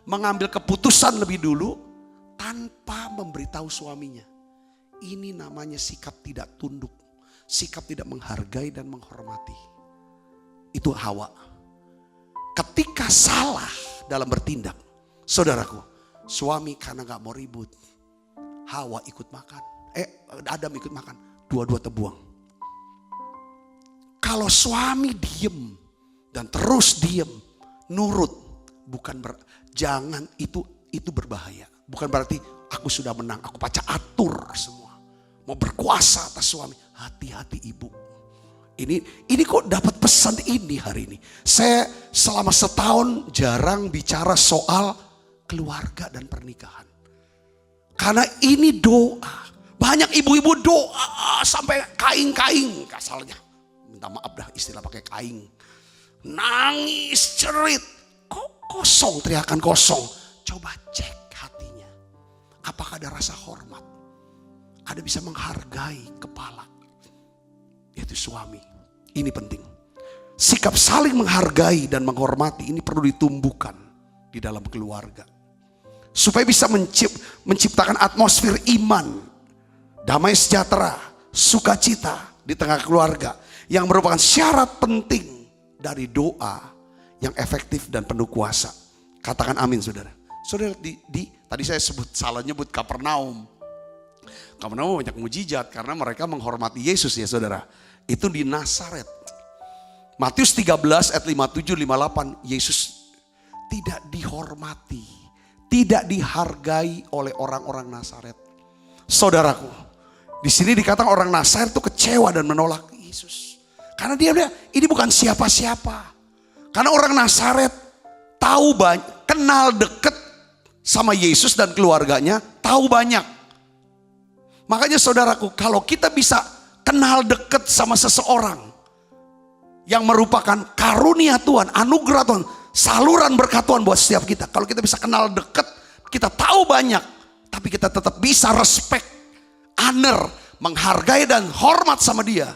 Mengambil keputusan lebih dulu. Tanpa memberitahu suaminya. Ini namanya sikap tidak tunduk. Sikap tidak menghargai dan menghormati. Itu Hawa. Ketika salah dalam bertindak. Saudaraku. Suami karena gak mau ribut. Hawa ikut makan. Adam ikut makan. Dua-dua terbuang. Kalau suami diem. Dan terus diem. Nurut. Jangan itu berbahaya. Bukan berarti aku sudah menang. Aku baca atur semua. Mau berkuasa atas suami. Hati-hati ibu. Ini kok dapat pesan ini hari ini. Saya selama setahun jarang bicara soal keluarga dan pernikahan. Karena ini doa. Banyak ibu-ibu doa sampai kaing-kaing kasalnya. Minta maaf dah istilah pakai kaing. Nangis, cerit. Kok kosong, teriakan kosong. Coba cek hatinya. Apakah ada rasa hormat? Ada bisa menghargai kepala. Yaitu suami. Ini penting. Sikap saling menghargai dan menghormati ini perlu ditumbuhkan di dalam keluarga. Supaya bisa menciptakan atmosfer iman, damai sejahtera, sukacita di tengah keluarga. Yang merupakan syarat penting dari doa yang efektif dan penuh kuasa. Katakan amin saudara. Saudara tadi saya salah nyebut Kapernaum. Kapernaum banyak mujizat karena mereka menghormati Yesus ya saudara. Itu di Nazaret. Matius 13 ayat 57-58. Yesus tidak dihormati. Tidak dihargai oleh orang-orang Nazaret. Saudaraku. Di sini dikatakan orang Nazaret itu kecewa dan menolak Yesus. Karena dia ini bukan siapa-siapa. Karena orang Nazaret tahu banyak. Kenal dekat sama Yesus dan keluarganya. Tahu banyak. Makanya saudaraku, kalau kita bisa kenal dekat sama seseorang yang merupakan karunia Tuhan, anugerah Tuhan, saluran berkat Tuhan buat setiap kita. Kalau kita bisa kenal dekat, kita tahu banyak, tapi kita tetap bisa respect, honor, menghargai dan hormat sama dia.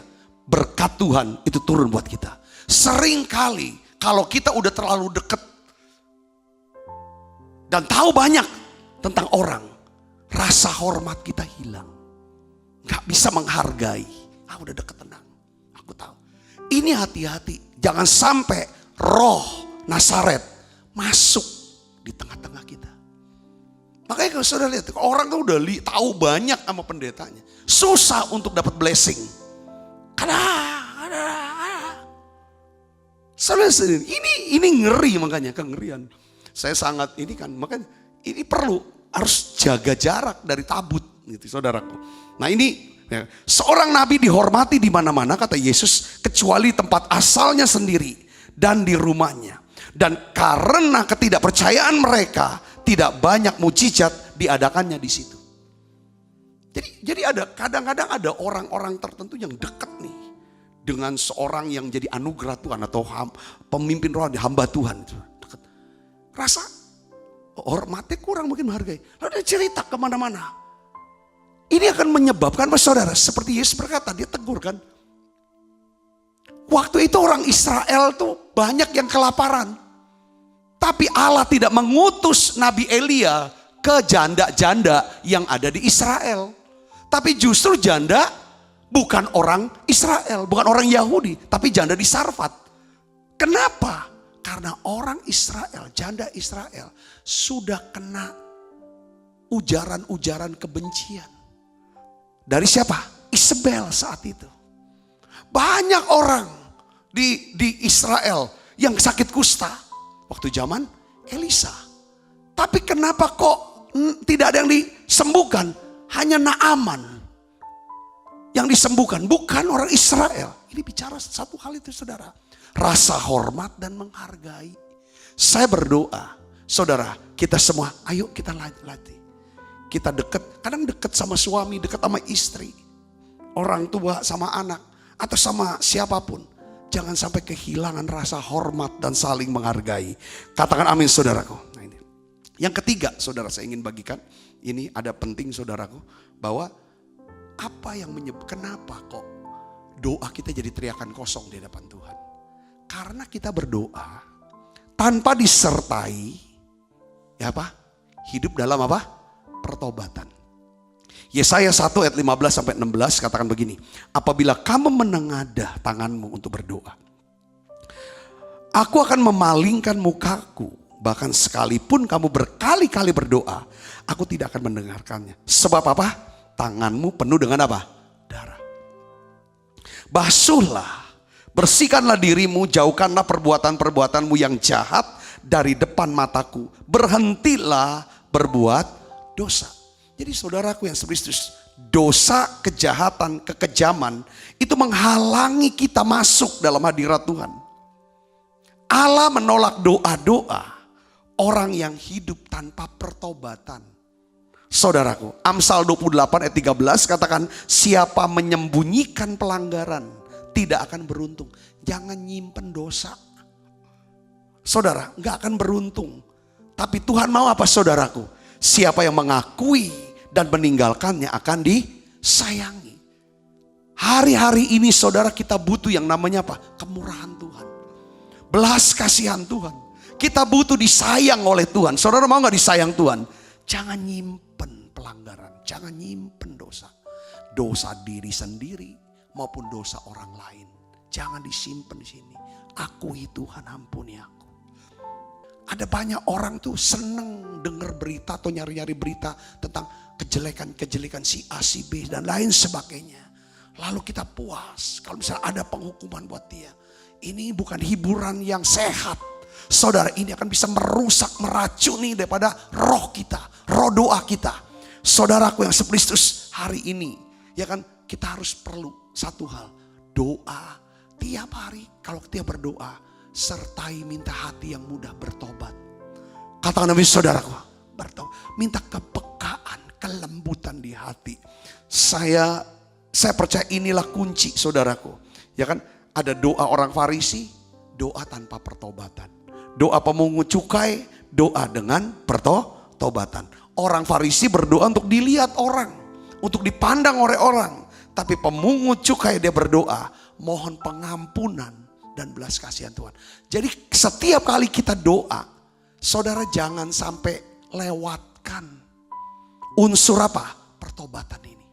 Berkat Tuhan itu turun buat kita. Sering kali kalau kita udah terlalu dekat dan tahu banyak tentang orang, rasa hormat kita hilang. Gak bisa menghargai. Udah deket tenang. Aku tahu. Ini hati-hati. Jangan sampai roh Nazaret masuk di tengah-tengah kita. Makanya kalau saudara lihat. Orang tuh udah tahu banyak sama pendetanya. Susah untuk dapat blessing. Karena saudara sendiri. Ini ngeri makanya. Kengerian. Saya sangat ini kan. Makanya ini perlu. Harus jaga jarak dari tabut. Gitu saudaraku. Nah ini. Ya, seorang nabi dihormati di mana-mana kata Yesus kecuali tempat asalnya sendiri dan di rumahnya. Dan karena ketidakpercayaan mereka tidak banyak mujizat diadakannya di situ. Jadi ada kadang-kadang ada orang-orang tertentu yang dekat nih dengan seorang yang jadi anugerah Tuhan atau pemimpin rohani, hamba Tuhan. Dekat. Rasa hormatnya kurang, mungkin menghargai. Lalu dia cerita kemana-mana. Ini akan menyebabkan, saudara, seperti Yesus berkata, dia tegur kan. Waktu itu orang Israel tuh banyak yang kelaparan. Tapi Allah tidak mengutus Nabi Elia ke janda-janda yang ada di Israel. Tapi justru janda bukan orang Israel, bukan orang Yahudi, tapi janda di Sarfat. Kenapa? Karena orang Israel, janda Israel sudah kena ujaran-ujaran kebencian. Dari siapa? Isabel saat itu. Banyak orang di Israel yang sakit kusta waktu zaman Elisa. Tapi kenapa kok tidak ada yang disembuhkan? Hanya Naaman yang disembuhkan, bukan orang Israel. Ini bicara satu hal itu, saudara. Rasa hormat dan menghargai. Saya berdoa, saudara, kita semua, ayo kita latih. Kita dekat, kadang dekat sama suami, dekat sama istri, orang tua sama anak, atau sama siapapun. Jangan sampai kehilangan rasa hormat dan saling menghargai. Katakan amin, saudaraku. Nah, ini. Yang ketiga, saudara, saya ingin bagikan. Ini ada penting, saudaraku, bahwa apa yang kenapa kok doa kita jadi teriakan kosong di hadapan Tuhan? Karena kita berdoa tanpa disertai, ya apa? Hidup dalam apa? Pertobatan. Yesaya 1 ayat 15 sampai 16 katakan begini. Apabila kamu menengadah tanganmu untuk berdoa, aku akan memalingkan mukaku. Bahkan sekalipun kamu berkali-kali berdoa, aku tidak akan mendengarkannya. Sebab apa? Tanganmu penuh dengan apa? Darah. Basuhlah, bersihkanlah dirimu, jauhkanlah perbuatan-perbuatanmu yang jahat dari depan mataku. Berhentilah berbuat dosa. Jadi saudaraku yang Kristus, dosa, kejahatan, kekejaman itu menghalangi kita masuk dalam hadirat Tuhan. Allah menolak doa-doa orang yang hidup tanpa pertobatan. Saudaraku, Amsal 28 ayat 13 katakan, siapa menyembunyikan pelanggaran tidak akan beruntung. Jangan nyimpen dosa. Saudara, gak akan beruntung. Tapi Tuhan mau apa, saudaraku? Siapa yang mengakui dan meninggalkannya akan disayangi. Hari-hari ini saudara, kita butuh yang namanya apa? Kemurahan Tuhan. Belas kasihan Tuhan. Kita butuh disayang oleh Tuhan. Saudara mau gak disayang Tuhan? Jangan nyimpen pelanggaran. Jangan nyimpen dosa. Dosa diri sendiri maupun dosa orang lain. Jangan disimpan di sini. Akui Tuhan, ampuni aku. Ada banyak orang tuh seneng dengar berita atau nyari-nyari berita tentang kejelekan-kejelekan si A, si B dan lain sebagainya. Lalu kita puas kalau misalnya ada penghukuman buat dia. Ini bukan hiburan yang sehat. Saudara, ini akan bisa merusak, meracuni daripada roh kita, roh doa kita. Saudaraku yang Kristus, hari ini ya kan kita harus perlu satu hal. Doa tiap hari. Kalau kita berdoa, sertai minta hati yang mudah bertobat. Katakan amin, saudaraku. Bertobat. Minta kepekaan, kelembutan di hati. Saya percaya inilah kunci, saudaraku. Ya kan, ada doa orang Farisi, doa tanpa pertobatan. Doa pemungut cukai, doa dengan pertobatan. Orang Farisi berdoa untuk dilihat orang, untuk dipandang oleh orang. Tapi pemungut cukai dia berdoa, mohon pengampunan dan belas kasihan Tuhan. Jadi setiap kali kita doa, saudara jangan sampai lewatkan unsur apa? Pertobatan ini.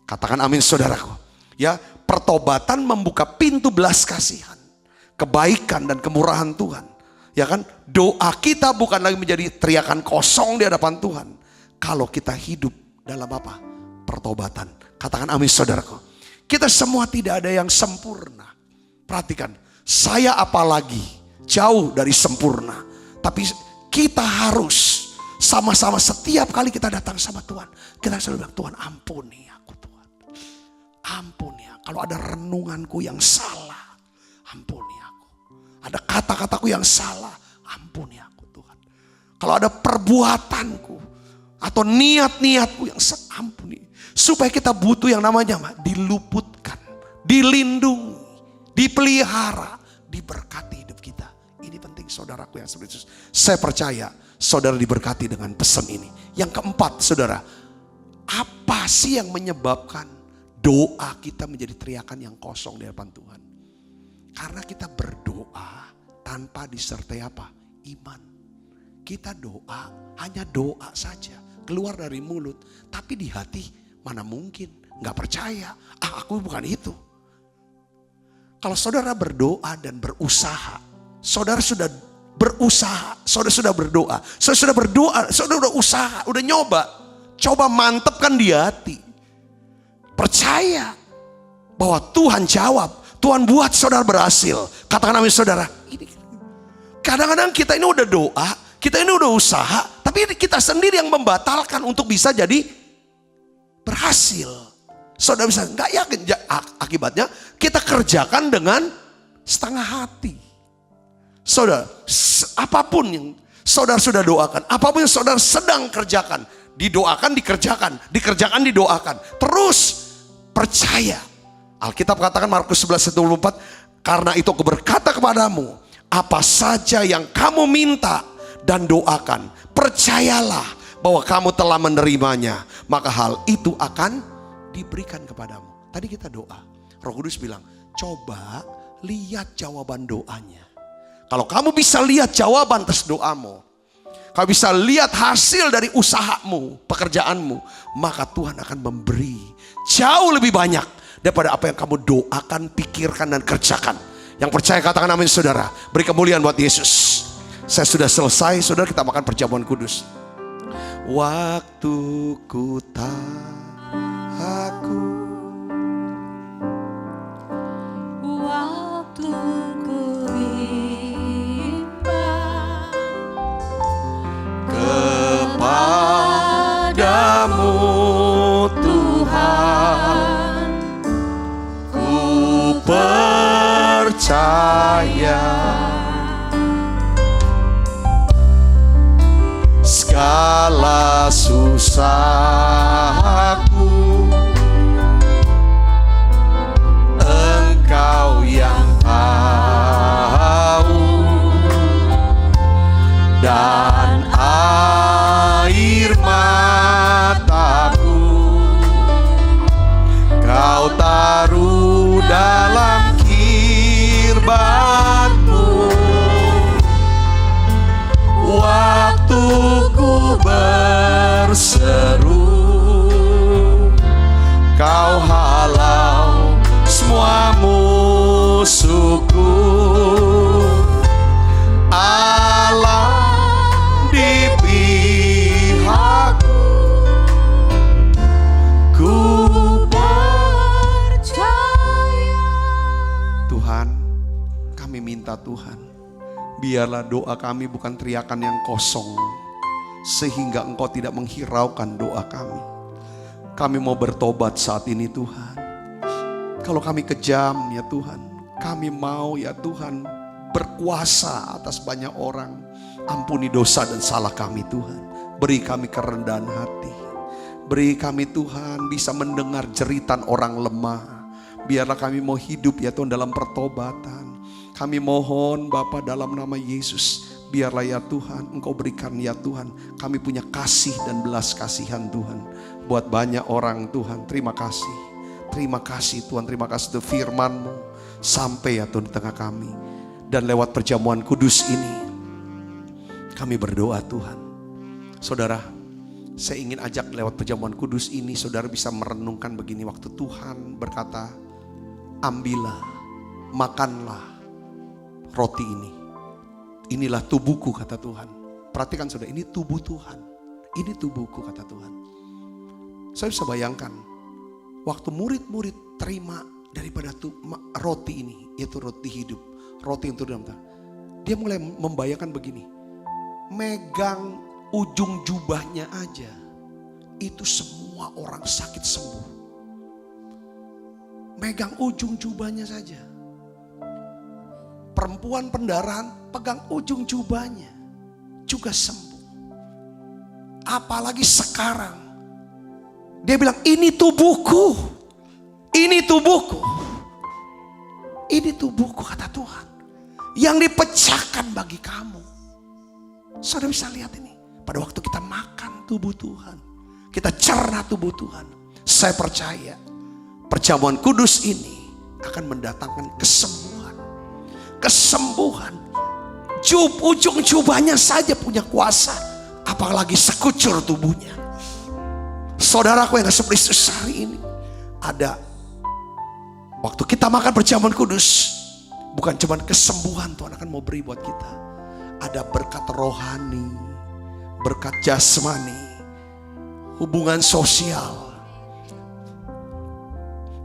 Katakan amin, saudaraku. Ya, pertobatan membuka pintu belas kasihan, kebaikan dan kemurahan Tuhan. Ya kan, doa kita bukan lagi menjadi teriakan kosong di hadapan Tuhan. Kalau kita hidup dalam apa? Pertobatan. Katakan amin, saudaraku. Kita semua tidak ada yang sempurna. Perhatikan, saya apalagi jauh dari sempurna. Tapi kita harus sama-sama setiap kali kita datang sama Tuhan, kita selalu bilang, Tuhan ampuni aku Tuhan. Ampuni aku. Kalau ada renunganku yang salah, ampuni aku. Ada kata-kataku yang salah, ampuni aku Tuhan. Kalau ada perbuatanku atau niat-niatku yang ampuni. Supaya kita butuh yang namanya diluputkan, dilindungi, dipelihara, diberkati hidup kita. Ini penting saudaraku yang spiritual. Saya percaya saudara diberkati dengan pesan ini. Yang keempat saudara, apa sih yang menyebabkan doa kita menjadi teriakan yang kosong di hadapan Tuhan? Karena kita berdoa tanpa disertai apa? Iman. Kita doa, hanya doa saja. Keluar dari mulut, tapi di hati mana mungkin. Gak percaya, aku bukan itu. Kalau saudara berdoa dan berusaha, saudara sudah berusaha, saudara sudah berdoa, saudara udah usaha, udah nyoba. Coba mantepkan di hati. Percaya bahwa Tuhan jawab, Tuhan buat saudara berhasil. Katakan amin saudara. Kadang-kadang kita ini udah doa, kita ini udah usaha, tapi kita sendiri yang membatalkan untuk bisa jadi berhasil. Saudara bisa nggak yakin, akibatnya kita kerjakan dengan setengah hati. Saudara, apapun yang saudara sudah doakan, apapun yang saudara sedang kerjakan, didoakan, dikerjakan, didoakan. Terus percaya. Alkitab katakan Markus 11:24, karena itu aku berkata kepadamu, apa saja yang kamu minta dan doakan, percayalah bahwa kamu telah menerimanya, maka hal itu akan diberikan kepadamu. Tadi kita doa, Roh Kudus bilang, coba lihat jawaban doanya. Kalau kamu bisa lihat jawaban atas doamu, kamu bisa lihat hasil dari usahamu, pekerjaanmu, maka Tuhan akan memberi jauh lebih banyak daripada apa yang kamu doakan, pikirkan, dan kerjakan. Yang percaya katakan amin saudara. Beri kemuliaan buat Yesus. Saya sudah selesai, saudara, kita makan perjamuan kudus. Waktuku tak aku, Waktuku bimbang kepadamu Tuhan, ku percaya segala susahku, Engkau yang tahu, dan air mataku Kau taruh dalam kirbatmu. Waktuku berseru, Kau halau semua musuhku. Allah di pihakku, ku percaya. Tuhan, kami minta Tuhan, biarlah doa kami bukan teriakan yang kosong, sehingga Engkau tidak menghiraukan doa kami. Kami mau bertobat saat ini Tuhan. Kalau kami kejam ya Tuhan, kami mau ya Tuhan berkuasa atas banyak orang. Ampuni dosa dan salah kami Tuhan. Beri kami kerendahan hati. Beri kami Tuhan bisa mendengar jeritan orang lemah. Biarlah kami mau hidup ya Tuhan dalam pertobatan. Kami mohon Bapa dalam nama Yesus, biarlah ya Tuhan Engkau berikan ya Tuhan, kami punya kasih dan belas kasihan Tuhan buat banyak orang Tuhan. Terima kasih Tuhan, terima kasih untuk firman-Mu sampai ya Tuhan di tengah kami. Dan lewat perjamuan kudus ini kami berdoa Tuhan. Saudara, saya ingin ajak lewat perjamuan kudus ini saudara bisa merenungkan begini, waktu Tuhan berkata, ambillah, makanlah roti ini. Inilah tubuhku kata Tuhan. Perhatikan saudara, ini tubuh Tuhan. Ini tubuhku kata Tuhan. Saya bisa bayangkan waktu murid-murid terima daripada roti ini, yaitu roti hidup, roti yang turun dalam tangan. Dia mulai membayangkan begini, megang ujung jubahnya aja, itu semua orang sakit sembuh. Megang ujung jubahnya saja. Perempuan pendarahan pegang ujung jubahnya juga sembuh. apalagi sekarang. Dia bilang, ini tubuhku. Ini tubuhku. Ini tubuhku, kata Tuhan, yang dipecahkan bagi kamu. Saudara bisa lihat ini. Pada waktu kita makan tubuh Tuhan, kita cerna tubuh Tuhan, saya percaya perjamuan kudus ini akan mendatangkan kesembuhan. Kesembuhan. Ujung jubahnya saja punya kuasa, apalagi sekucur tubuhnya. Saudaraku yang kasih Kristus, hari ini ada waktu kita makan perjamuan kudus, bukan cuma kesembuhan Tuhan akan mau beri buat kita. Ada berkat rohani, berkat jasmani, hubungan sosial,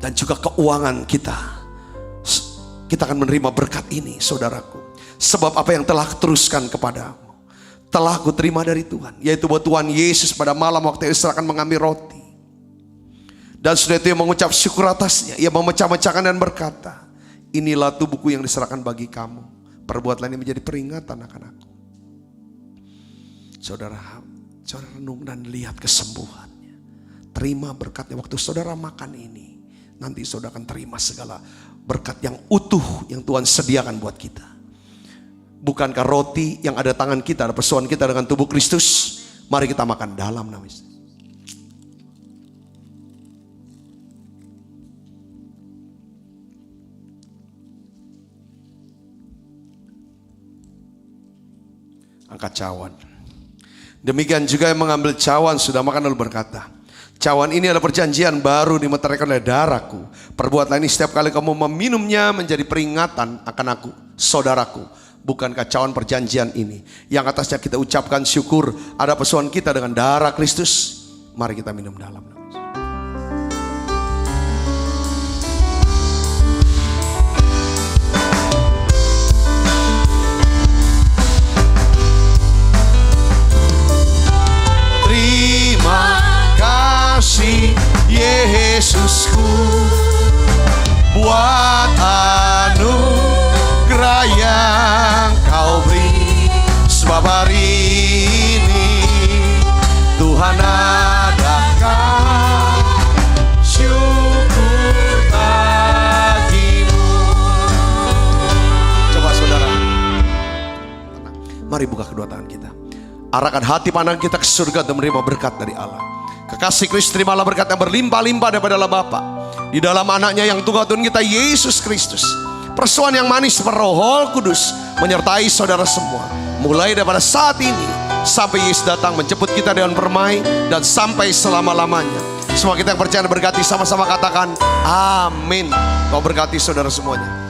dan juga keuangan kita. Kita akan menerima berkat ini, saudaraku. Sebab apa yang telah teruskan kepadamu telah ku terima dari Tuhan, yaitu bahwa Tuhan Yesus pada malam waktu Yesus akan mengambil roti, dan sudah itu ia mengucap syukur atasnya. Ia memecah-mecahkan dan berkata, inilah tubuhku yang diserahkan bagi kamu. Perbuatlah ini menjadi peringatan akan aku. Saudara renung dan lihat kesembuhannya. Terima berkatnya waktu saudara makan ini. Nanti saudara akan terima segala berkat yang utuh yang Tuhan sediakan buat kita. Bukankah roti yang ada tangan kita, ada persoalan kita dengan tubuh Kristus? Mari kita makan dalam nama Yesus. Angkat cawan. Demikian juga yang mengambil cawan sudah makan lalu berkata, cawan ini adalah perjanjian baru dimeteraikan oleh darahku. Perbuatlah ini setiap kali kamu meminumnya menjadi peringatan akan aku, saudaraku. Bukankah cawan perjanjian ini yang atasnya kita ucapkan syukur, ada persoalan kita dengan darah Kristus? Mari kita minum dalam. Terima kasih Yesusku buat anugerah yang kau beri. Sebab hari ini Tuhan adakan syukur bagimu. Coba saudara, tenang. Mari buka kedua tangan kita. Arahkan hati pandang kita ke surga dan menerima berkat dari Allah. Kekasih Kristus, terimalah berkat yang berlimpah-limpah daripada Allah Bapa di dalam anaknya yang tunggal Tuhan kita Yesus Kristus. Persoalan yang manis Roh Kudus menyertai saudara semua, mulai daripada saat ini sampai Yesus datang menjemput kita dengan permai dan sampai selama-lamanya. Semua kita yang percaya dan berkati sama-sama katakan amin. Kau berkati saudara semuanya.